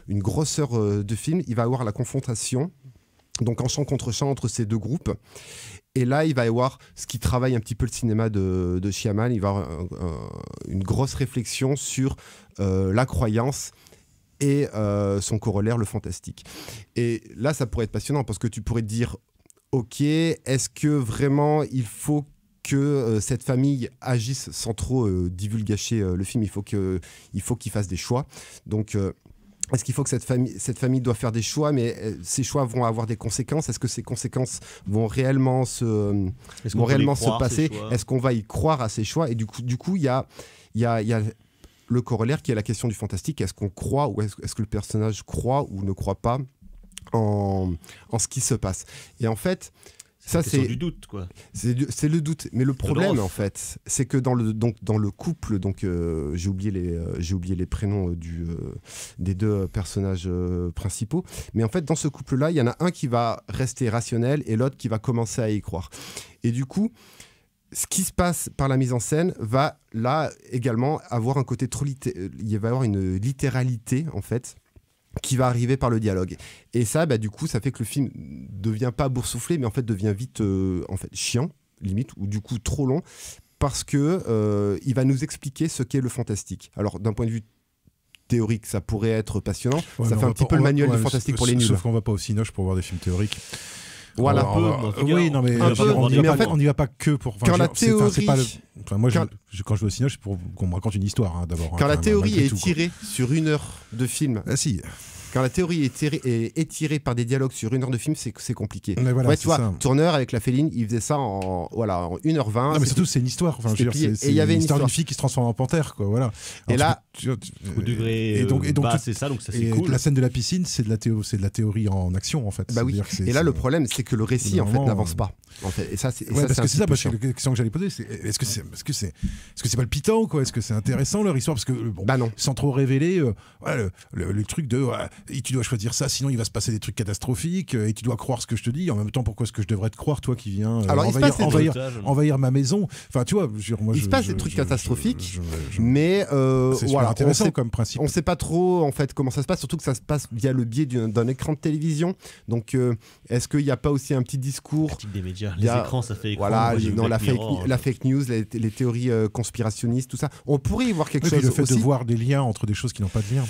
une grosse heure de film, il va y avoir la confrontation, donc en champ contre champ entre ces deux groupes. Et là, il va y avoir ce qui travaille un petit peu le cinéma de Shyamalan. Il va y avoir une grosse réflexion sur la croyance et son corollaire, le fantastique. Et là, ça pourrait être passionnant parce que tu pourrais te dire, ok, est-ce que vraiment il faut que cette famille agisse sans trop divulgacher le film? Il faut qu'il fasse des choix. Donc... est-ce qu'il faut que cette famille doit faire des choix, mais ces choix vont avoir des conséquences? Est-ce que ces conséquences vont réellement se passer? Est-ce qu'on va y croire à ces choix? Et du coup, il y a le corollaire qui est la question du fantastique. Est-ce qu'on croit ou est-ce que le personnage croit ou ne croit pas en ce qui se passe? Et en fait... ça, c'est du doute, quoi. C'est le doute. Mais le problème, en fait, c'est que dans le couple, donc j'ai oublié les prénoms des deux personnages principaux. Mais en fait, dans ce couple-là, il y en a un qui va rester rationnel et l'autre qui va commencer à y croire. Et du coup, ce qui se passe par la mise en scène va là également avoir un côté trop il va y avoir une littéralité, en fait, qui va arriver par le dialogue. Et ça, du coup, ça fait que le film devient pas boursouflé, mais en fait devient vite chiant, limite, ou du coup trop long, parce que il va nous expliquer ce qu'est le fantastique. Alors, d'un point de vue théorique, ça pourrait être passionnant. Ça fait un petit peu le manuel du fantastique pour les nuls. Sauf qu'on va pas au Cinoche pour voir des films théoriques. Voilà. Oui, non, mais on n'y va pas que pour... Quand la théorie... moi, quand je vais au cinéma, c'est pour qu'on me raconte une histoire, hein, d'abord. Quand la théorie est étirée sur 1 heure de film... Ah si. Quand la théorie est étirée par des dialogues sur 1 heure de film, c'est compliqué. Mais voilà, tu vois, Turner avec la Féline, il faisait ça en 1h20. Non, mais surtout, c'est une histoire. Enfin, c'est une histoire d'une fille qui se transforme en panthère, quoi. Voilà. Et là, au degré bas, c'est ça, donc ça c'est cool. La scène de la piscine, c'est de la théorie en action, en fait. Bah oui. Et là, le problème, c'est que le récit, en fait, n'avance pas. En fait. Et ça, c'est parce que c'est ça. La question que j'allais poser, c'est est-ce que c'est palpitant, quoi? Est-ce que c'est intéressant leur histoire? Parce que non. Sans trop révéler, le truc de tu dois choisir ça, sinon il va se passer des trucs catastrophiques et tu dois croire ce que je te dis. En même temps, pourquoi est-ce que je devrais te croire, toi qui viens envahir ma maison? Enfin, tu vois, il se passe des trucs catastrophiques, mais c'est super intéressant comme principe. On sait pas trop en fait comment ça se passe, surtout que ça se passe via le biais d'un écran de télévision. Donc, est-ce qu'il n'y a pas aussi un petit discours? Critique des médias. Les écrans, ça fait écran. Voilà, la fake news, les théories conspirationnistes, tout ça. On pourrait y voir quelque chose. Le fait aussi de voir des liens entre des choses qui n'ont pas de lien.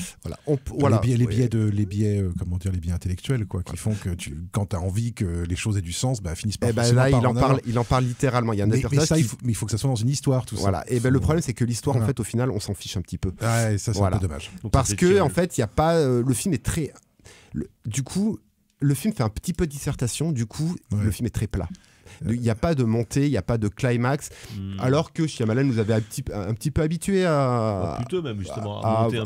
Voilà. Les biais intellectuels, quoi, qui font que quand tu as envie que les choses aient du sens, finissent par là, il en parle littéralement. Il y a mais il faut que ça soit dans une histoire, tout ça. Voilà. Et le problème, c'est que l'histoire, en fait, au final, on s'en fiche un petit peu. Et ça, c'est un peu dommage. Parce que, en fait, il y a pas. Le film est très. Du coup, le film fait un petit peu de dissertation. Du coup, le film est très plat. Il n'y a pas de montée, il n'y a pas de climax, alors que Shyamalan nous avait un petit peu habitués à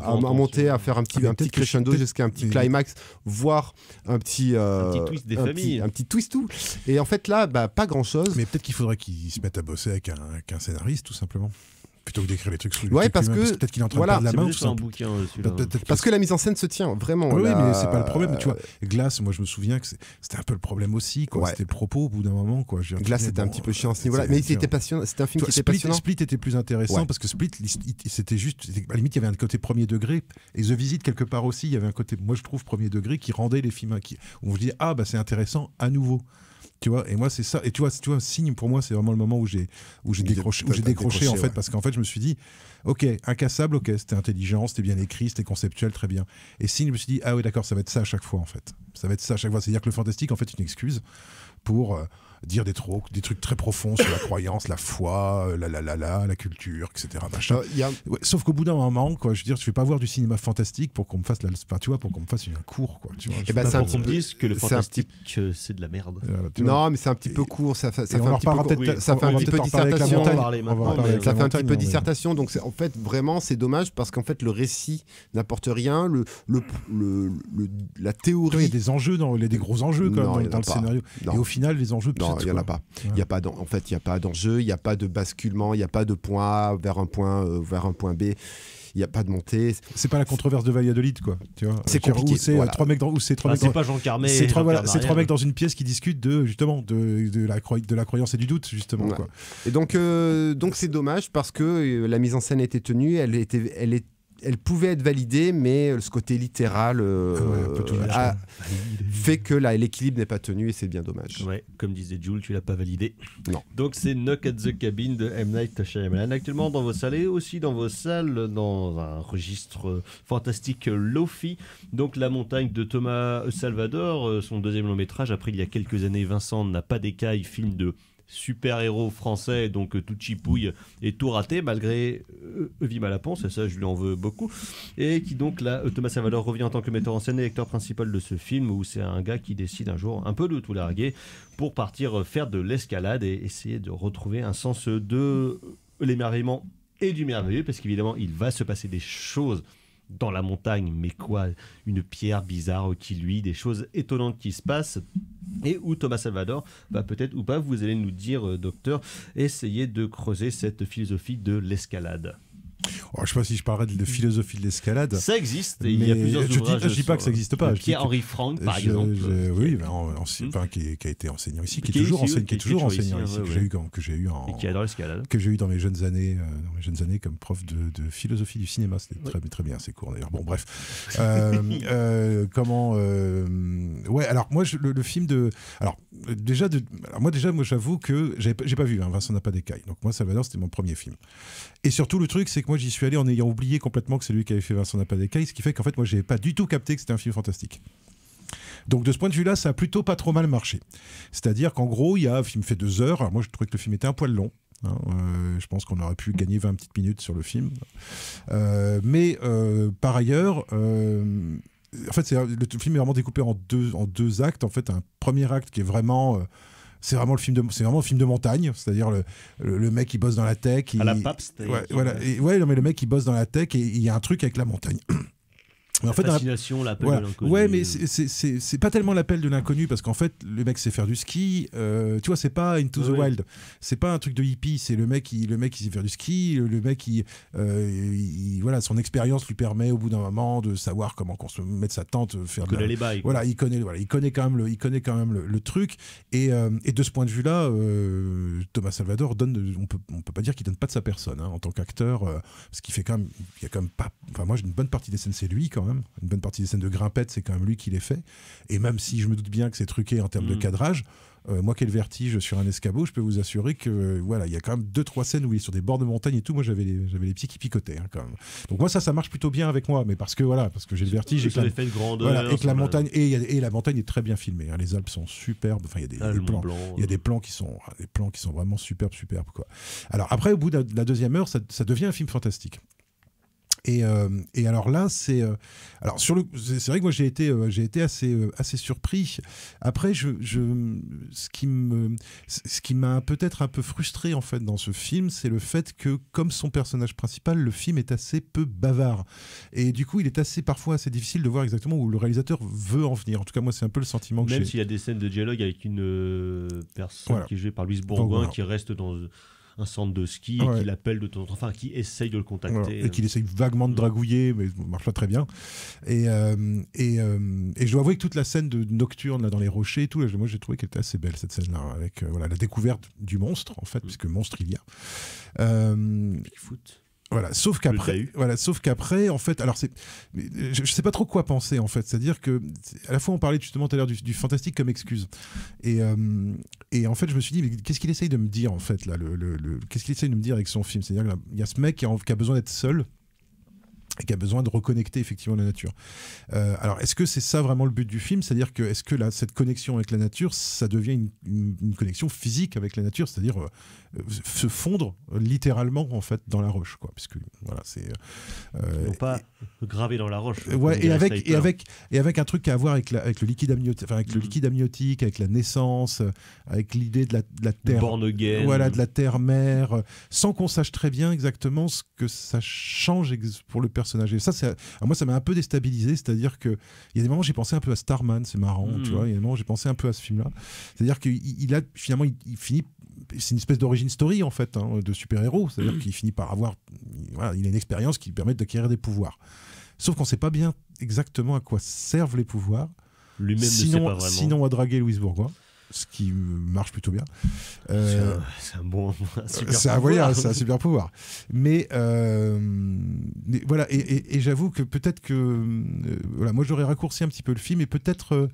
monter, à faire un petit crescendo jusqu'à un petit climax, voire un petit twist des familles. Un petit twist tout. Et en fait là, pas grand-chose. Mais peut-être qu'il faudrait qu'il se mette à bosser avec un scénariste, tout simplement. Plutôt que d'écrire les trucs sous parce que peut-être qu'il est en train de perdre la main. Parce que la mise en scène se tient vraiment. Oui, mais c'est pas le problème. Tu vois, Glass, moi je me souviens que c'était un peu le problème aussi. C'était le propos au bout d'un moment. Glass, c'était un petit peu chiant à ce niveau-là. Mais c'était passionnant. C'était un film qui était passionnant. Split était plus intéressant parce que Split, c'était juste. À la limite, il y avait un côté premier degré. Et The Visit, quelque part aussi, il y avait un côté, moi je trouve, premier degré qui rendait les films où on se dit c'est intéressant à nouveau. Tu vois, et moi c'est ça. Et tu vois, Signe pour moi c'est vraiment le moment où j'ai décroché en fait, ouais. parce qu'en fait je me suis dit, ok, Incassable, ok, c'était intelligent, c'était bien écrit, c'était conceptuel, très bien. Et Signe, je me suis dit, ah oui d'accord, ça va être ça à chaque fois en fait. Ça va être ça à chaque fois. C'est-à-dire que le fantastique en fait est une excuse pour dire des trucs très profonds sur la croyance, la foi, la culture, etc. Machin. Ouais, sauf qu'au bout d'un moment, quoi, je veux dire, je vais pas voir du cinéma fantastique pour qu'on me fasse pour qu'on me fasse un cours, quoi. Tu vois, c'est pas pour qu'on me dise que le fantastique c'est de la merde. Non, mais c'est un petit peu court, ça fait un petit peu dissertation. Ça fait un petit peu dissertation, donc en fait vraiment c'est dommage parce qu'en fait le récit n'apporte rien, la théorie. Il y a des enjeux des gros enjeux quand même dans le scénario. Et au final, les enjeux. Non, il n'y en a pas. Il n'y a pas en fait, il n'y a pas d'enjeu, il n'y a pas de basculement, il n'y a pas de point A vers un point B. Il n'y a pas de montée. C'est pas la controverse de Valladolid, quoi. Tu vois. C'est compliqué. C'est trois mecs c'est pas Jean Carmé. C'est trois mecs dans une pièce qui discutent de la croyance et du doute, justement. Ouais. Quoi. Et donc c'est dommage parce que la mise en scène était tenue, elle pouvait être validée, mais ce côté littéral fait que l'équilibre n'est pas tenu et c'est bien dommage. Ouais, comme disait Jules, tu l'as pas validé. Non. Donc c'est Knock at the Cabin de M. Night Shyamalan, actuellement dans vos salles et aussi dans vos salles dans un registre fantastique Lofi. Donc La Montagne de Thomas Salvador, son deuxième long métrage. Après il y a quelques années, Vincent n'a pas d'écaille, film de super-héros français, donc tout chipouille et tout raté, malgré Evie Malaponce, et ça je lui en veux beaucoup, et qui donc là, Thomas Salvador revient en tant que metteur en scène et acteur principal de ce film, où c'est un gars qui décide un jour un peu de tout larguer pour partir faire de l'escalade et essayer de retrouver un sens de l'émerveillement et du merveilleux, parce qu'évidemment il va se passer des choses dans la montagne, mais quoi, une pierre bizarre qui luit, des choses étonnantes qui se passent, et où Thomas Salvador va peut-être ou pas, vous allez nous dire, docteur, essayer de creuser cette philosophie de l'escalade. Je ne sais pas si je parlerai de philosophie de l'escalade. Ça existe, et il y a plusieurs ouvrages. Je ne dis pas que ça n'existe pas. Pierre-Henri Franck, par exemple. Oui, qui a été enseignant ici, qui est toujours enseignant ici, que j'ai eu et qui adore l'escalade. Que j'ai eu dans mes jeunes années comme prof de philosophie du cinéma. C'était très bien, c'est court d'ailleurs. Bon, bref. Ouais, alors moi, le film de. Alors, moi, j'avoue que j'ai pas vu Vincent n'a pas d'écaille. Donc, moi, Salvador, c'était mon premier film. Et surtout, le truc, c'est que moi, j'y suis allé en ayant oublié complètement que c'est lui qui avait fait Vincent n'a pas d'écaille, ce qui fait qu'en fait, moi, j'avais pas du tout capté que c'était un film fantastique. Donc, de ce point de vue-là, ça a plutôt pas trop mal marché. C'est-à-dire qu'en gros, le film fait 2 heures. Alors, moi, je trouvais que le film était un poil long. Je pense qu'on aurait pu gagner 20 petites minutes sur le film. Mais par ailleurs... en fait, le film est vraiment découpé en deux actes. En fait, un premier acte qui est vraiment... c'est vraiment un film de montagne, c'est-à-dire le mec qui bosse dans la tech. À la Pabst. Non, mais le mec qui bosse dans la tech et il y a un truc avec la montagne. La fascination, l'appel de l'inconnu. Ouais, mais c'est pas tellement l'appel de l'inconnu, parce qu'en fait, le mec sait faire du ski. Tu vois, c'est pas Into the Wild. C'est pas un truc de hippie. C'est le mec qui sait faire du ski. Le mec voilà, son expérience lui permet au bout d'un moment de savoir comment mettre sa tente, faire. Il connaît les bails. Voilà, il connaît quand même le truc. Et de ce point de vue-là, Thomas Salvador on peut pas dire qu'il donne pas de sa personne en tant qu'acteur, parce qu'il fait quand même, il y a quand même pas. Enfin, moi, j'ai une bonne partie des scènes, c'est lui quand même. Une bonne partie des scènes de grimpette, c'est quand même lui qui les fait. Et même si je me doute bien que c'est truqué en termes de cadrage, moi qui ai le vertige sur un escabeau, je peux vous assurer que voilà, il y a quand même 2-3 scènes où il est sur des bords de montagne et tout. Moi, j'avais les pieds qui picotaient quand même. Donc moi, ça marche plutôt bien avec moi, mais parce que j'ai le vertige et que la montagne et la montagne est très bien filmée. Les Alpes sont superbes. Enfin, il y a des plans qui sont vraiment superbes quoi. Alors après, au bout de la deuxième heure, ça devient un film fantastique. Et alors là, c'est vrai que moi j'ai été assez surpris. Après, ce qui m'a peut-être un peu frustré en fait dans ce film, c'est le fait que, comme son personnage principal, le film est assez peu bavard. Et du coup, il est parfois assez difficile de voir exactement où le réalisateur veut en venir. En tout cas, moi, c'est un peu le sentiment que j'ai. Même s'il y a des scènes de dialogue avec une personne qui est jouée par Louise Bourgoin, qui reste dans un centre de ski et qui l'appelle de temps en temps, enfin qui essaye de le contacter. Et qu'il essaye vaguement de dragouiller, mais ça marche pas très bien. Et je dois avouer que toute la scène de nocturne là, dans les rochers et tout, moi j'ai trouvé qu'elle était assez belle cette scène-là, avec la découverte du monstre, en fait, puisque monstre il y a. Bigfoot. Voilà, sauf Tu l'as qu'après, eu. en fait, alors je sais pas trop quoi penser en fait. C'est-à-dire que à la fois on parlait justement tout à l'heure du fantastique comme excuse, et en fait je me suis dit mais qu'est-ce qu'il essaye de me dire en fait là, qu'est-ce qu'il essaye de me dire avec son film? C'est-à-dire qu'il y a ce mec qui a besoin d'être seul et qui a besoin de reconnecter effectivement la nature. Alors, est-ce que c'est ça vraiment le but du film? C'est-à-dire que est-ce que cette connexion avec la nature, ça devient une connexion physique avec la nature, c'est-à-dire se fondre littéralement en fait dans la roche, quoi, puisque voilà, c'est Non pas gravé dans la roche. ouais, comme et dirait avec Sniper. un truc à voir avec le liquide amniotique, enfin avec le liquide amniotique, avec la naissance, avec l'idée de la terre, Born again. voilà, de la terre-mère, sans qu'on sache très bien exactement ce que ça change pour le personnage. Et ça, alors moi, ça m'a un peu déstabilisé, c'est-à-dire que il y a des moments j'ai pensé un peu à Starman, c'est marrant, tu vois. Il y a des moments j'ai pensé un peu à ce film-là, c'est-à-dire qu'il a finalement il finit. C'est une espèce d'origin story en fait, hein, de super-héros, c'est-à-dire qu'il finit par avoir, voilà, il a une expérience qui lui permet d'acquérir des pouvoirs. Sauf qu'on ne sait pas bien exactement à quoi servent les pouvoirs. Lui-même ne sait pas vraiment. Sinon à draguer Louise Bourgoin, ce qui marche plutôt bien. C'est un bon, un super c'est pouvoir. c'est un super pouvoir. Mais voilà, et j'avoue que peut-être que voilà, moi j'aurais raccourci un petit peu le film et peut-être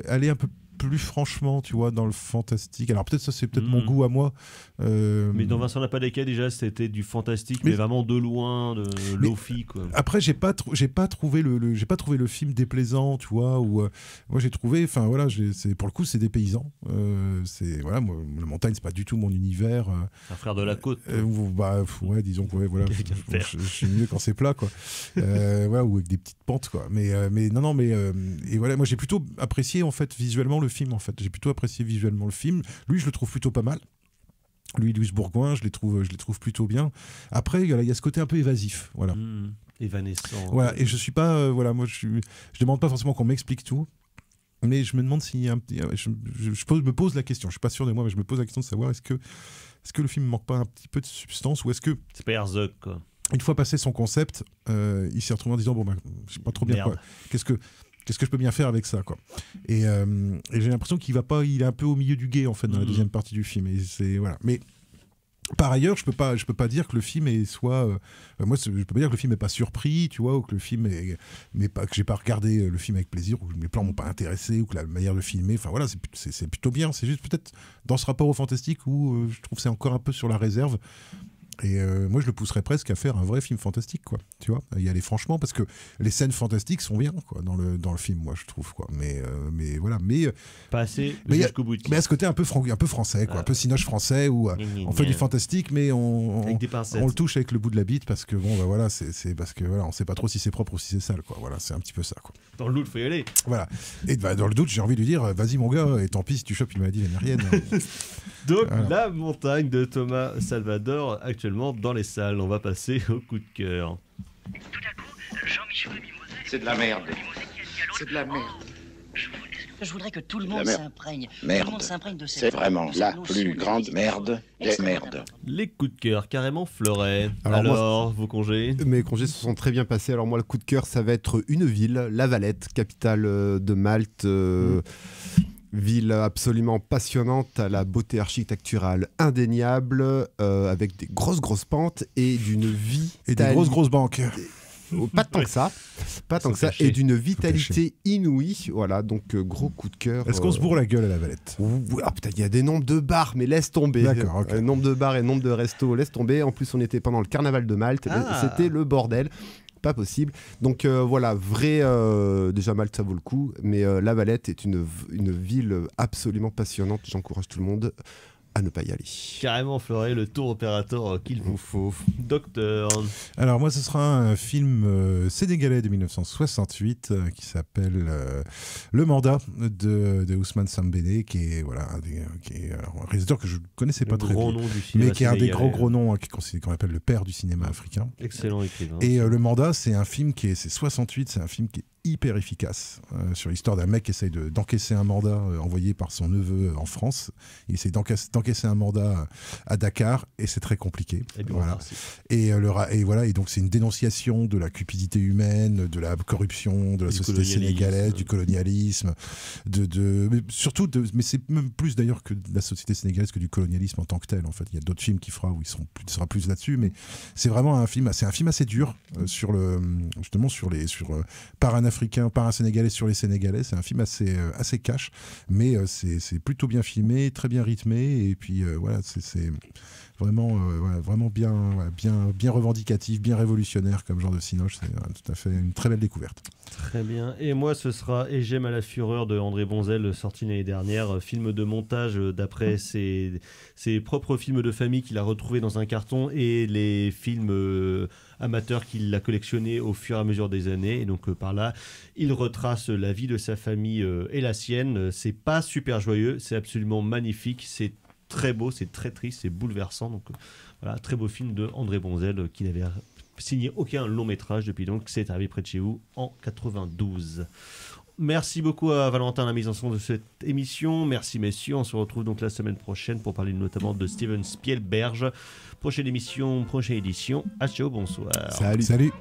aller un peu plus franchement, tu vois, dans le fantastique. Alors peut-être ça, c'est peut-être mon goût à moi. Mais dans Vincent Lapadeka, déjà, c'était du fantastique, mais vraiment de loin, de Lofi, quoi. Après, j'ai pas trouvé le film déplaisant, tu vois. Ou moi, j'ai trouvé, enfin voilà, pour le coup, c'est des paysans. C'est voilà, moi, la montagne, c'est pas du tout mon univers. Un frère de la côte. Ouais, disons que ouais, voilà. Je suis mieux quand c'est plat, quoi. Voilà, ou avec des petites pentes, quoi. Mais non, et voilà, moi, j'ai plutôt apprécié en fait visuellement le film, en fait. J'ai plutôt apprécié visuellement le film. Lui, je le trouve plutôt pas mal. Lui, Louise Bourgoin, je les trouve plutôt bien. Après, il y a ce côté un peu évasif, voilà. Évanescent. Voilà, et je suis pas, voilà, moi, je demande pas forcément qu'on m'explique tout, mais je me demande si me pose la question. Je suis pas sûr de moi, mais je me pose la question de savoir est-ce que le film manque pas un petit peu de substance, ou est-ce que c'est pas Herzog, quoi. Une fois passé son concept, il s'est retrouvé en disant bon, je sais pas trop bien quoi. Qu'est-ce que je peux bien faire avec ça, quoi. Et j'ai l'impression qu'il est un peu au milieu du gué en fait dans la deuxième partie du film. Et c'est voilà. Mais par ailleurs, je peux pas dire que le film moi, je peux pas dire que le film est pas surpris, tu vois, ou que le film mais pas que j'ai pas regardé le film avec plaisir, ou que mes plans m'ont pas intéressé, ou que la manière de filmer, enfin voilà, c'est plutôt bien. C'est juste peut-être dans ce rapport au fantastique où je trouve que c'est encore un peu sur la réserve. Et moi, je le pousserais presque à faire un vrai film fantastique, quoi. Tu vois, y aller franchement, parce que les scènes fantastiques sont bien, quoi, dans le film, moi, je trouve, quoi. Mais voilà, pas assez jusqu'au bout. Mais à ce côté un peu français, quoi, un peu cinoche français, où on fait du fantastique, mais on le touche avec le bout de la bite, parce que bon, bah voilà, c'est parce que voilà, on sait pas trop si c'est propre ou si c'est sale, quoi. Voilà, c'est un petit peu ça, quoi. Dans le doute, faut y aller. Voilà. Et dans le doute, j'ai envie de lui dire, vas-y mon gars, et tant pis si tu chopes une maladie vénérienne. Donc, voilà. La montagne de Thomas Salvador, actuellement dans les salles. On va passer au coup de cœur. Tout d'un coup, Jean-Michel Mimoset... C'est de la merde. C'est de la merde. Je voudrais que tout le monde s'imprègne. Merde. Tout le monde s'imprègne de cette... C'est vraiment la plus grande merde des merdes. Les coups de cœur, carrément Fleuret. Alors vos congés? Mes congés se sont très bien passés. Alors moi, le coup de cœur, ça va être une ville, La Valette, capitale de Malte. Ville absolument passionnante, à la beauté architecturale indéniable, avec des grosses pentes et d'une vie... Et des grosses banques. Pas tant que ça, et d'une vitalité inouïe. Voilà, donc gros coup de cœur. Est-ce qu'on se bourre la gueule à La Valette? Putain, il y a des nombres de bars, mais laisse tomber. D'accord, okay. Nombre de bars et nombre de restos, laisse tomber. En plus, on était pendant le carnaval de Malte, c'était le bordel. Pas possible. Donc voilà, déjà Malte ça vaut le coup, mais La Valette est une ville absolument passionnante. J'encourage tout le monde à ne pas y aller. Carrément Fleuret, le tour opérateur qu'il vous faut. Docteur. Alors moi ce sera un film sénégalais de 1968 qui s'appelle Le Mandat de Ousmane Sambéné, qui est voilà un réalisateur que je ne connaissais pas très bien, mais qui est un des gros noms, qu'on appelle le père du cinéma africain. Excellent écrivain. Et Le Mandat, c'est un film c'est 68, c'est un film qui est hyper efficace sur l'histoire d'un mec qui essaye d'encaisser un mandat envoyé par son neveu en France. Il essaye d'encaisser un mandat à Dakar et c'est très compliqué. Voilà. Et donc c'est une dénonciation de la cupidité humaine, de la corruption, de la société sénégalaise, du colonialisme, mais surtout, mais c'est même plus d'ailleurs que de la société sénégalaise que du colonialisme en tant que tel. En fait, il y a d'autres films qui fera où il sera plus là-dessus, mais c'est vraiment un film assez dur par un Africain, par un Sénégalais sur les Sénégalais. C'est un film assez cash, mais c'est plutôt bien filmé, très bien rythmé, et puis voilà, c'est vraiment bien revendicatif, bien révolutionnaire comme genre de cinoche. C'est tout à fait une très belle découverte. Très bien. Et moi, ce sera Et j'aime à la fureur de André Bonzel, sorti l'année dernière, film de montage d'après ses propres films de famille qu'il a retrouvés dans un carton et les films amateurs qu'il a collectionnés au fur et à mesure des années. Et donc par là, il retrace la vie de sa famille et la sienne. C'est pas super joyeux, c'est absolument magnifique, c'est très beau, c'est très triste, c'est bouleversant. Donc voilà, très beau film de André Bonzel qui n'avait signé aucun long métrage depuis donc C'est arrivé près de chez vous en 92. Merci beaucoup à Valentin à la mise en son de cette émission. Merci messieurs, on se retrouve donc la semaine prochaine pour parler notamment de Steven Spielberg. Prochaine émission, prochaine édition. À ciao, bonsoir. Salut.